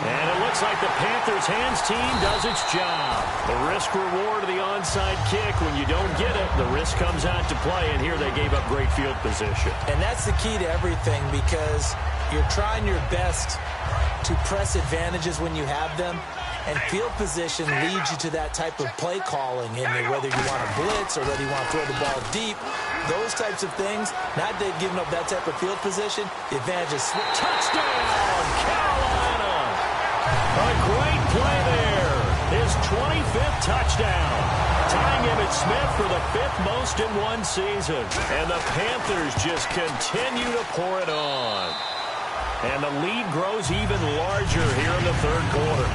And it looks like the Panthers' hands team does its job. The risk-reward of the onside kick, when you don't get it, the risk comes out to play, and here they gave up great field position. And that's the key to everything, because you're trying your best to press advantages when you have them, and field position leads you to that type of play calling, and whether you want to blitz or whether you want to throw the ball deep, those types of things, not that giving up that type of field position, the advantage is touchdown, Carolina! A great play there. His 25th touchdown. Tying Emmitt Smith for the 5th most in one season. And the Panthers just continue to pour it on. And the lead grows even larger here in the 3rd quarter.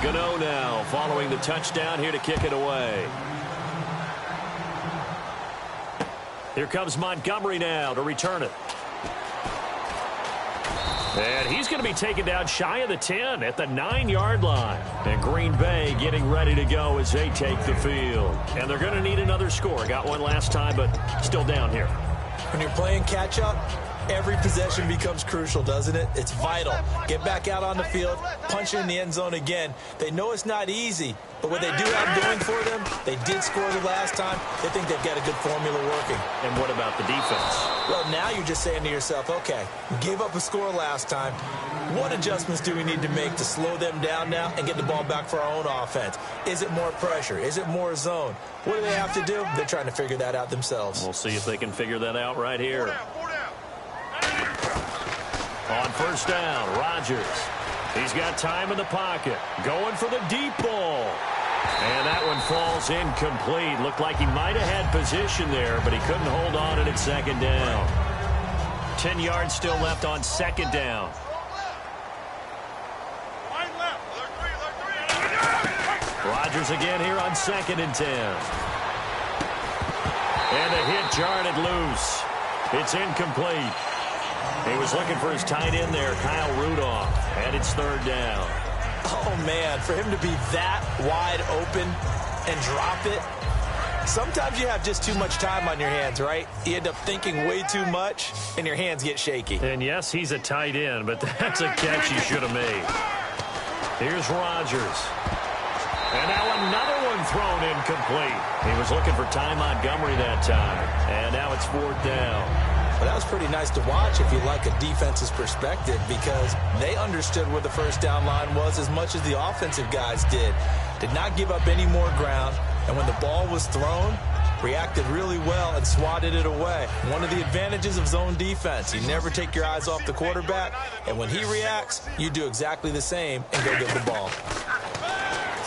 Gano now following the touchdown here to kick it away. Here comes Montgomery now to return it. And he's going to be taken down shy of the 10 at the 9-yard line. And Green Bay getting ready to go as they take the field. And they're going to need another score. Got one last time, but still down here. When you're playing catch-up, every possession becomes crucial, doesn't it? It's vital. Get back out on the field, punch it in the end zone again. They know it's not easy, but what they do have going for them, they did score the last time. They think they've got a good formula working. And what about the defense? Well, now you're just saying to yourself, okay, we gave up a score last time. What adjustments do we need to make to slow them down now and get the ball back for our own offense? Is it more pressure? Is it more zone? What do they have to do? They're trying to figure that out themselves. We'll see if they can figure that out right here. On first down, Rodgers. He's got time in the pocket. Going for the deep ball. And that one falls incomplete. Looked like he might have had position there, but he couldn't hold on it at 2nd down. 10 yards still left on 2nd down. Rodgers again here on 2nd and 10. And a hit jarred it loose. It's incomplete. He was looking for his tight end there, Kyle Rudolph. And it's 3rd down. Oh, man, for him to be that wide open and drop it. Sometimes you have just too much time on your hands, right? You end up thinking way too much, and your hands get shaky. And, yes, he's a tight end, but that's a catch he should have made. Here's Rodgers. And now another one thrown incomplete. He was looking for Ty Montgomery that time. And now it's 4th down. Well, that was pretty nice to watch if you like a defense's perspective, because they understood where the first down line was as much as the offensive guys did. Did not give up any more ground, and when the ball was thrown, reacted really well and swatted it away. One of the advantages of zone defense, you never take your eyes off the quarterback, and when he reacts, you do exactly the same and go get the ball.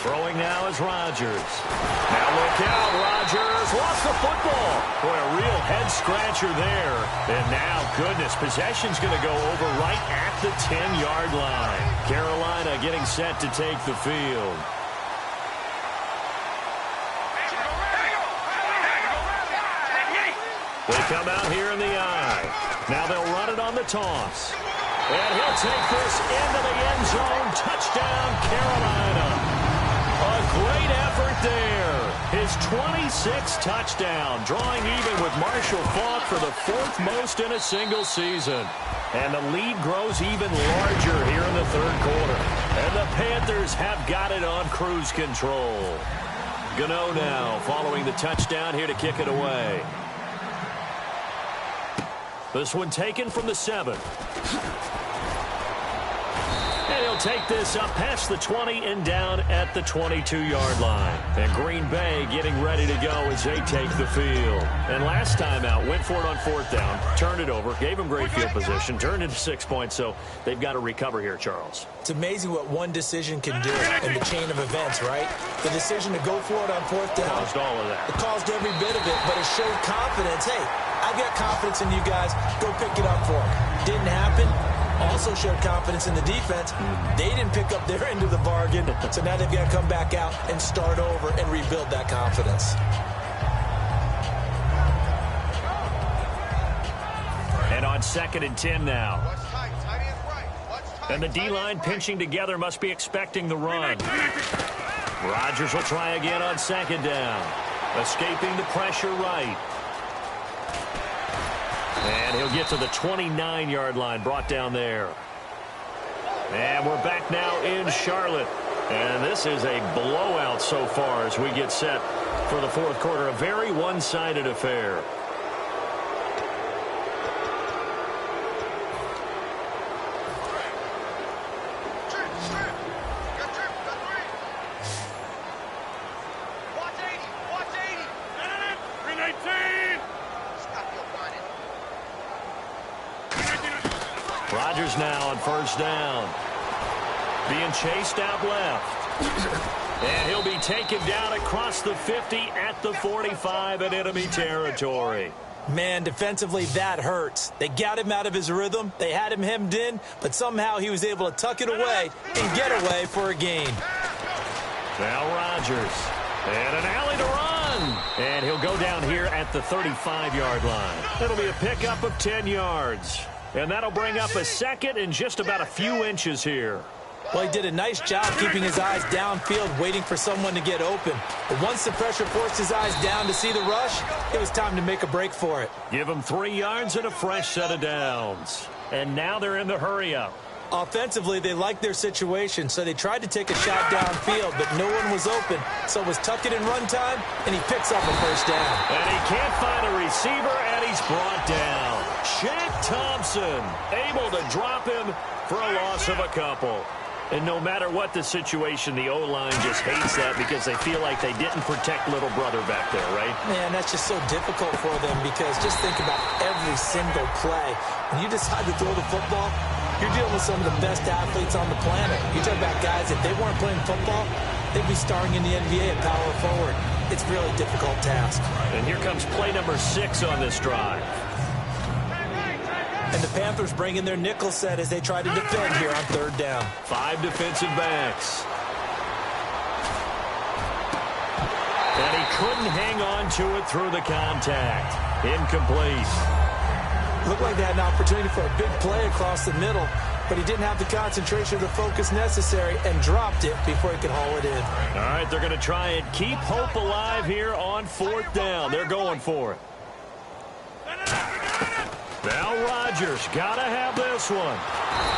Throwing now is Rodgers. Now look out, Rodgers lost the football. Boy, a real head-scratcher there. And now, goodness, possession's going to go over right at the 10-yard line. Carolina getting set to take the field. They come out here in the eye. Now they'll run it on the toss. And he'll take this into the end zone. Touchdown, Carolina. A great effort there. His 26th touchdown, drawing even with Marshall Faulk for the 4th most in a single season. And the lead grows even larger here in the 3rd quarter. And the Panthers have got it on cruise control. Gano now following the touchdown here to kick it away. This one taken from the 7. And he'll take this up past the 20 and down at the 22-yard line. And Green Bay getting ready to go as they take the field. And last time out, went for it on 4th down, turned it over, gave them great field position, turned into 6 points, so they've got to recover here, Charles. It's amazing what one decision can do in the chain of events, right? The decision to go for it on 4th down. Caused all of that. It caused every bit of it, but it showed confidence. Hey, I've got confidence in you guys. Go pick it up for them. Didn't happen. Also showed confidence in the defense. They didn't pick up their end of the bargain, so now they've got to come back out and start over and rebuild that confidence. And on 2nd and 10 now. And the D-line pinching together, must be expecting the run. Rodgers will try again on 2nd down. Escaping the pressure right. And he'll get to the 29-yard line, brought down there. And we're back now in Charlotte. And this is a blowout so far as we get set for the 4th quarter. A very one-sided affair. Rodgers now on 1st down. Being chased out left. And he'll be taken down across the 50 at the 45 in enemy territory. Man, defensively, that hurts. They got him out of his rhythm. They had him hemmed in, but somehow he was able to tuck it away and get away for a gain. Now Rodgers. And an alley to run. And he'll go down here at the 35-yard line. It'll be a pickup of 10 yards. And that'll bring up a 2nd and just about a few inches here. Well, he did a nice job keeping his eyes downfield, waiting for someone to get open. But once the pressure forced his eyes down to see the rush, it was time to make a break for it. Give him 3 yards and a fresh set of downs. And now they're in the hurry-up. Offensively, they liked their situation, so they tried to take a shot downfield, but no one was open. So it was tuck it in run time, and he picks up a 1st down. And he can't find a receiver, and he's brought down. Shaq Thompson able to drop him for a loss of a couple. And no matter what the situation, the O-line just hates that because they feel like they didn't protect little brother back there, right? Man, that's just so difficult for them because just think about every single play. When you decide to throw the football, you're dealing with some of the best athletes on the planet. You talk about guys, if they weren't playing football, they'd be starring in the NBA at power forward. It's a really difficult task. And here comes play number 6 on this drive. And the Panthers bring in their nickel set as they try to defend here on 3rd down. 5 defensive backs. And he couldn't hang on to it through the contact. Incomplete. Looked like they had an opportunity for a big play across the middle, but he didn't have the concentration or the focus necessary and dropped it before he could haul it in. All right, they're going to try and keep hope alive here on 4th down. They're going for it. Now Rodgers got to have this one.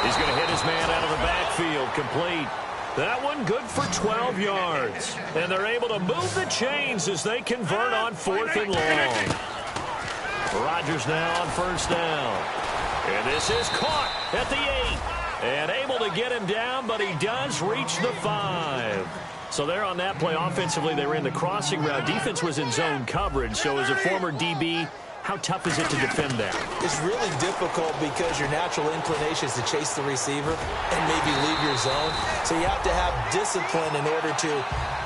He's going to hit his man out of the backfield, complete. That one good for 12 yards. And they're able to move the chains as they convert on 4th and long. Rodgers now on first down. And this is caught at the 8. And able to get him down, but he does reach the 5. So there on that play, offensively, they ran the crossing route. Defense was in zone coverage. So as a former DB, how tough is it to defend that? It's really difficult because your natural inclination is to chase the receiver and maybe leave your zone. So you have to have discipline in order to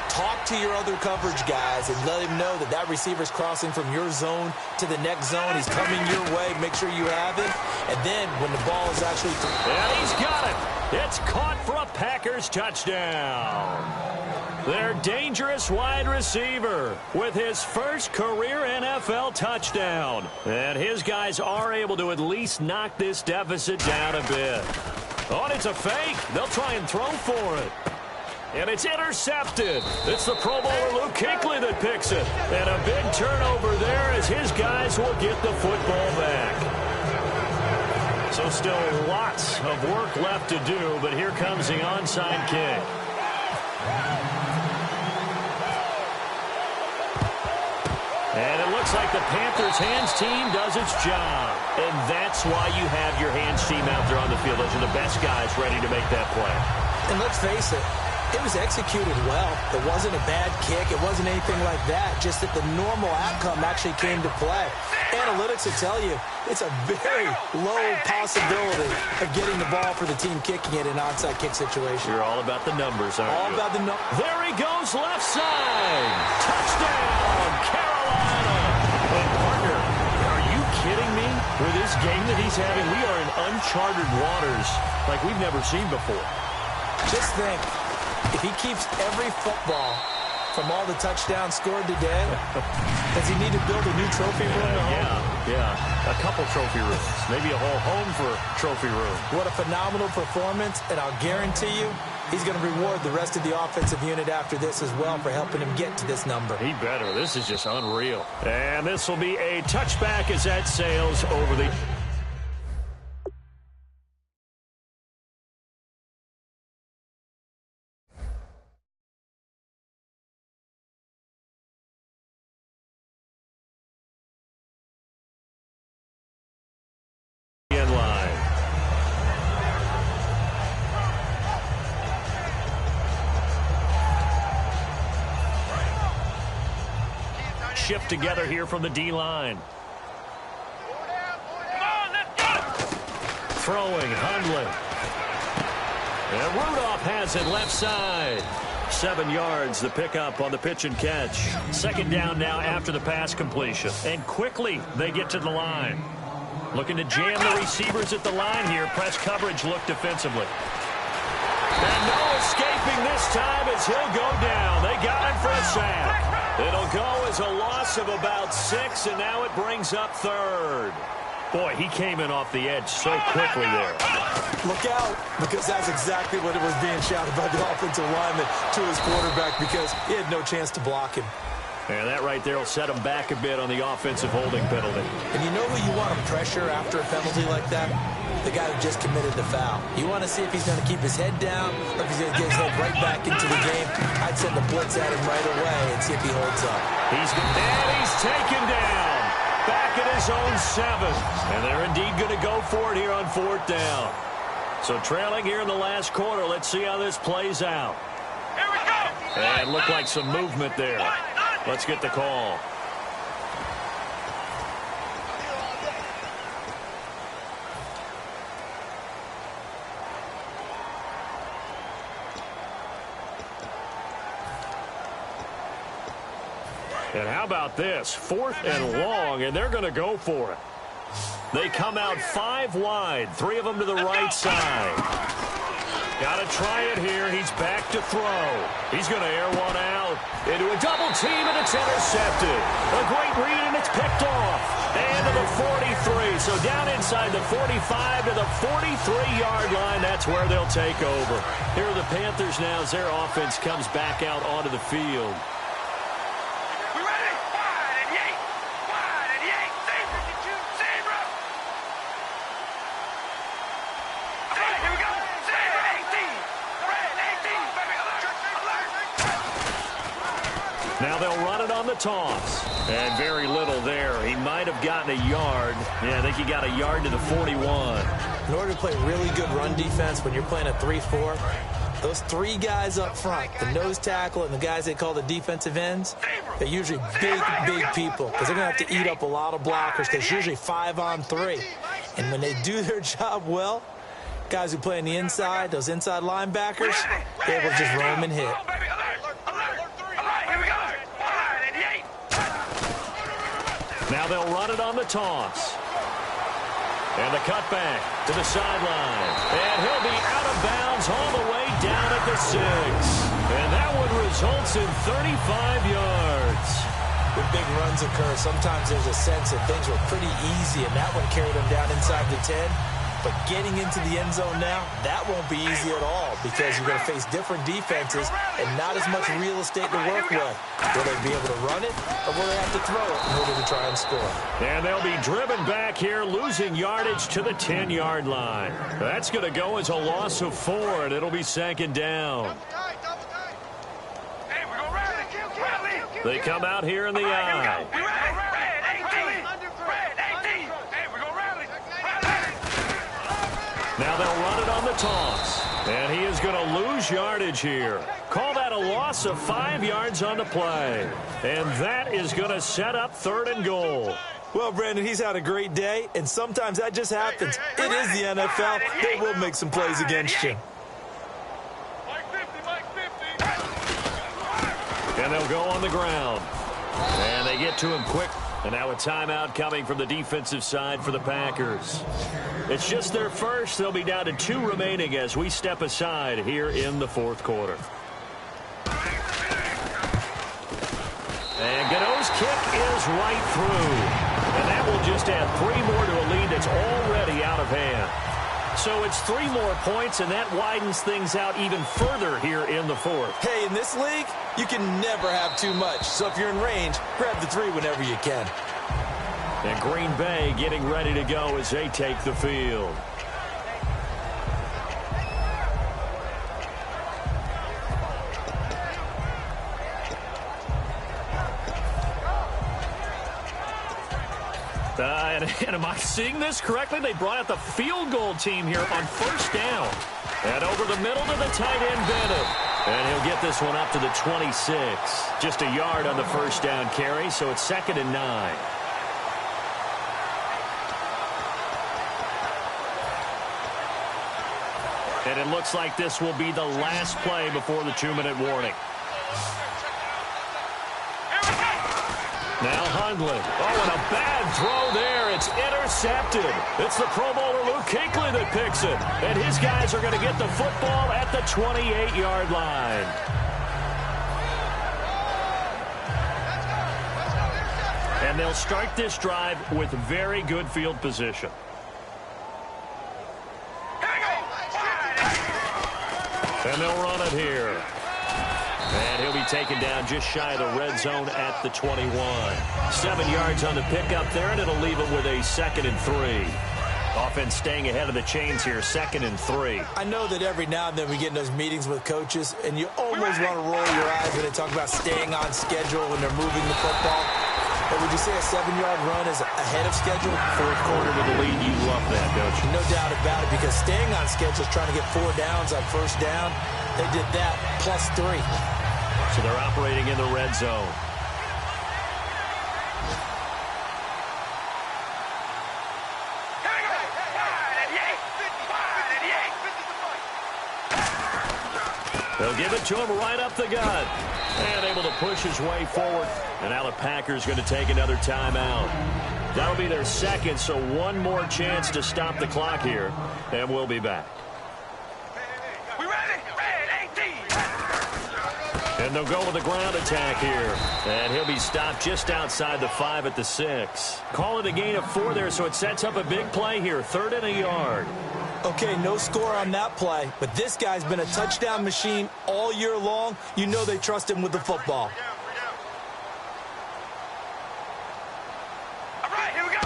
talk to your other coverage guys and let him know that that receiver's crossing from your zone to the next zone. He's coming your way. Make sure you have him. And then when the ball is actually... And he's got it. It's caught for a Packers touchdown. Their dangerous wide receiver with his first career NFL touchdown. And his guys are able to at least knock this deficit down a bit. Oh, and it's a fake. They'll try and throw for it. And it's intercepted. It's the Pro Bowler Luke Kuechly that picks it. And a big turnover there as his guys will get the football back. So still lots of work left to do, but here comes the onside kick. And it looks like the Panthers' hands team does its job. And that's why you have your hands team out there on the field. Those are the best guys ready to make that play. And let's face it, it was executed well. It wasn't a bad kick. It wasn't anything like that. Just that the normal outcome actually came to play. Analytics will tell you it's a very low possibility of getting the ball for the team kicking it in an onside kick situation. You're all about the numbers, aren't you? All about the numbers. There he goes, left side. Touchdown, Carolina. And partner, are you kidding me? With this game that he's having, we are in uncharted waters like we've never seen before. Just think, if he keeps every football from all the touchdowns scored today, does he need to build a new trophy room? Yeah. A couple trophy rooms. Maybe a whole home for trophy room. What a phenomenal performance, and I'll guarantee you he's going to reward the rest of the offensive unit after this as well for helping him get to this number. He better. This is just unreal. And this will be a touchback as that sails over the... Shift together here from the D-line. Throwing, Hundley. And Rudolph has it left side. 7 yards, the pickup on the pitch and catch. Second down now after the pass completion. And quickly they get to the line. Looking to jam the receivers at the line here. Press coverage look defensively. And no escaping this time as he'll go down. They got him for a sack. It'll go as a loss of about 6, and now it brings up third. Boy, he came in off the edge so quickly there. Look out, because that's exactly what it was being shouted by the offensive lineman to his quarterback because he had no chance to block him. And that right there will set him back a bit on the offensive holding penalty. And you know who you want to pressure after a penalty like that? The guy who just committed the foul. You want to see if he's going to keep his head down or if he's going to get his head right back into the game. I'd send a blitz at him right away and see if he holds up. He's taken down. Back at his own 7. And they're indeed going to go for it here on 4th down. So trailing here in the last quarter. Let's see how this plays out. Here we go. And looked like some movement there. Let's get the call. And how about this? 4th and long, and they're going to go for it. They come out 5 wide, 3 of them to the right side. Got to try it here. He's back to throw. He's going to air one out into a double team, and it's intercepted. A great read, and it's picked off. And to the 43. So down inside the 45 to the 43-yard line. That's where they'll take over. Here are the Panthers now as their offense comes back out onto the field. Now they'll run it on the toss. And very little there. He might have gotten a yard. Yeah, I think he got a yard to the 41. In order to play really good run defense when you're playing a 3-4, those three guys up front, the nose tackle and the guys they call the defensive ends, they're usually big people because they're going to have to eat up a lot of blockers because it's usually 5-on-3. And when they do their job well, guys who play on the inside, those inside linebackers, they're able to just roam and hit. Now they'll run it on the toss. And the cutback to the sideline. And he'll be out of bounds all the way down at the 6. And that one results in 35 yards. When big runs occur, sometimes there's a sense that things were pretty easy, and that one carried them down inside the 10. But getting into the end zone now, that won't be easy at all because you're going to face different defenses and not as much real estate to work with. Will they be able to run it, or will they have to throw it in order to try and score? And they'll be driven back here, losing yardage to the 10-yard line. That's going to go as a loss of 4, and it'll be 2nd down. They come out here in the I. Now they'll run it on the toss. And he is going to lose yardage here. Call that a loss of 5 yards on the play. And that is going to set up 3rd and goal. Well, Brandon, he's had a great day, and sometimes that just happens. It is the NFL. They will make some plays against you. And they'll go on the ground. And they get to him quick. And now a timeout coming from the defensive side for the Packers. It's just their first. They'll be down to 2 remaining as we step aside here in the 4th quarter. And Gano's kick is right through. And that will just add 3 more to a lead that's already out of hand. So it's 3 more points, and that widens things out even further here in the 4th. Hey, in this league, you can never have too much. So if you're in range, grab the 3 whenever you can. And Green Bay getting ready to go as they take the field. And am I seeing this correctly? They brought out the field goal team here on 1st down. And over the middle to the tight end, Bennett. And he'll get this one up to the 26. Just a yard on the 1st down carry, so it's 2nd and 9. And it looks like this will be the last play before the 2-minute warning. Now Hundley. Oh, and a bad throw there. It's intercepted. It's the Pro Bowler Luke Kuechly that picks it. And his guys are going to get the football at the 28-yard line. And they'll start this drive with very good field position. And they'll run it here. And he'll be taken down just shy of the red zone at the 21. 7 yards on the pickup there, and it'll leave him with a 2nd and 3. Offense staying ahead of the chains here, 2nd and 3. I know that every now and then we get in those meetings with coaches, and you almost want to roll your eyes when they talk about staying on schedule when they're moving the football. But would you say a 7-yard run is ahead of schedule? 4th quarter to the lead, you love that, don't you? No doubt about it, because staying on schedule is trying to get 4 downs on 1st down. They did that plus 3. So they're operating in the red zone. They'll give it to him right up the gut. And able to push his way forward. And now the Packers going to take another timeout. That'll be their 2nd, so 1 more chance to stop the clock here. And we'll be back. We ready? Red 18. And they'll go with the ground attack here. And he'll be stopped just outside the 5 at the 6. Call it a gain of 4 there, so it sets up a big play here. 3rd and a yard. Okay, no score on that play, but this guy's been a touchdown machine all year long. You know they trust him with the football. All right, here we go.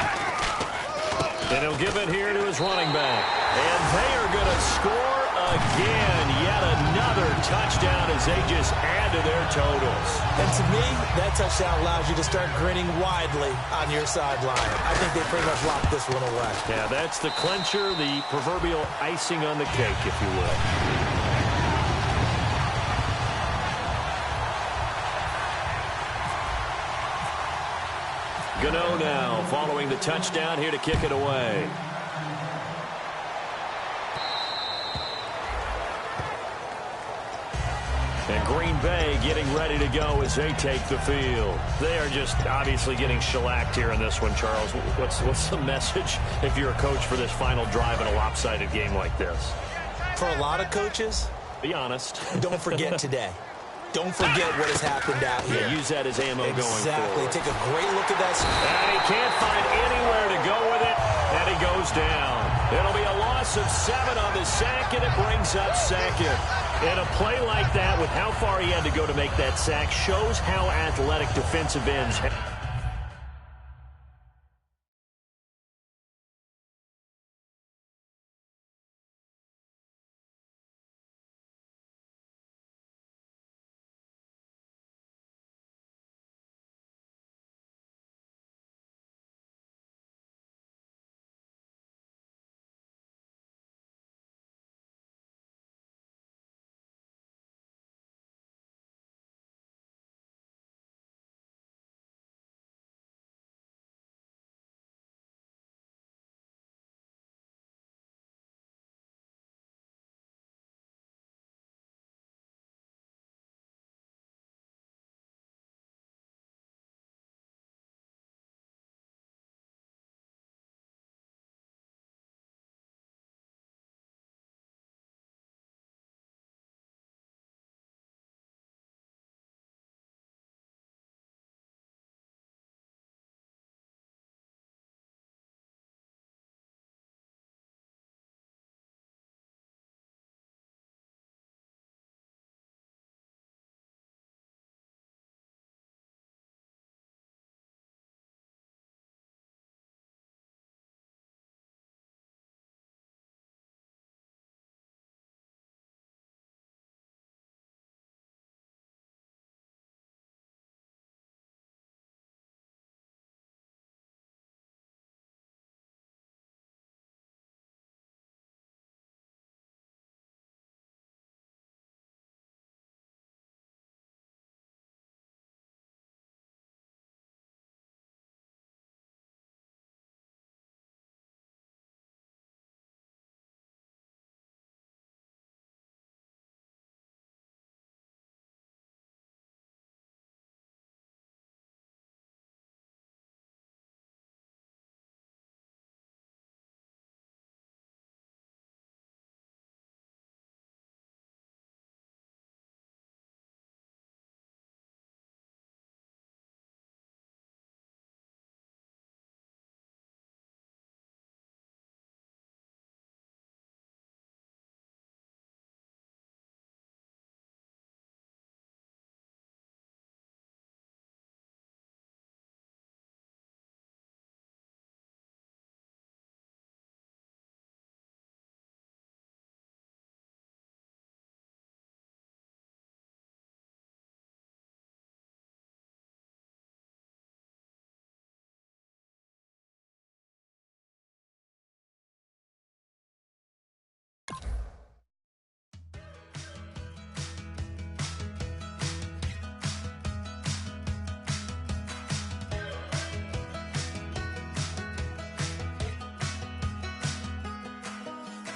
And he'll give it here to his running back. And they are going to score again. Yet another touchdown as they just add to their totals. And to me, that touchdown allows you to start grinning widely on your sideline. I think they pretty much locked this one away. Yeah, that's the clincher, the proverbial icing on the cake, if you will. Gano now following the touchdown here to kick it away. And Green Bay getting ready to go as they take the field. They are just obviously getting shellacked here in this one, Charles. What's the message if you're a coach for this final drive in a lopsided game like this? For a lot of coaches, be honest. Don't forget today. Don't forget what has happened out here. Yeah, use that as ammo going forward. Exactly. Take a great look at that. And he can't find anywhere to go with it, and he goes down. It'll be a loss of 7 on the sack, and it brings up second. And a play like that, with how far he had to go to make that sack, shows how athletic defensive ends have.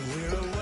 We're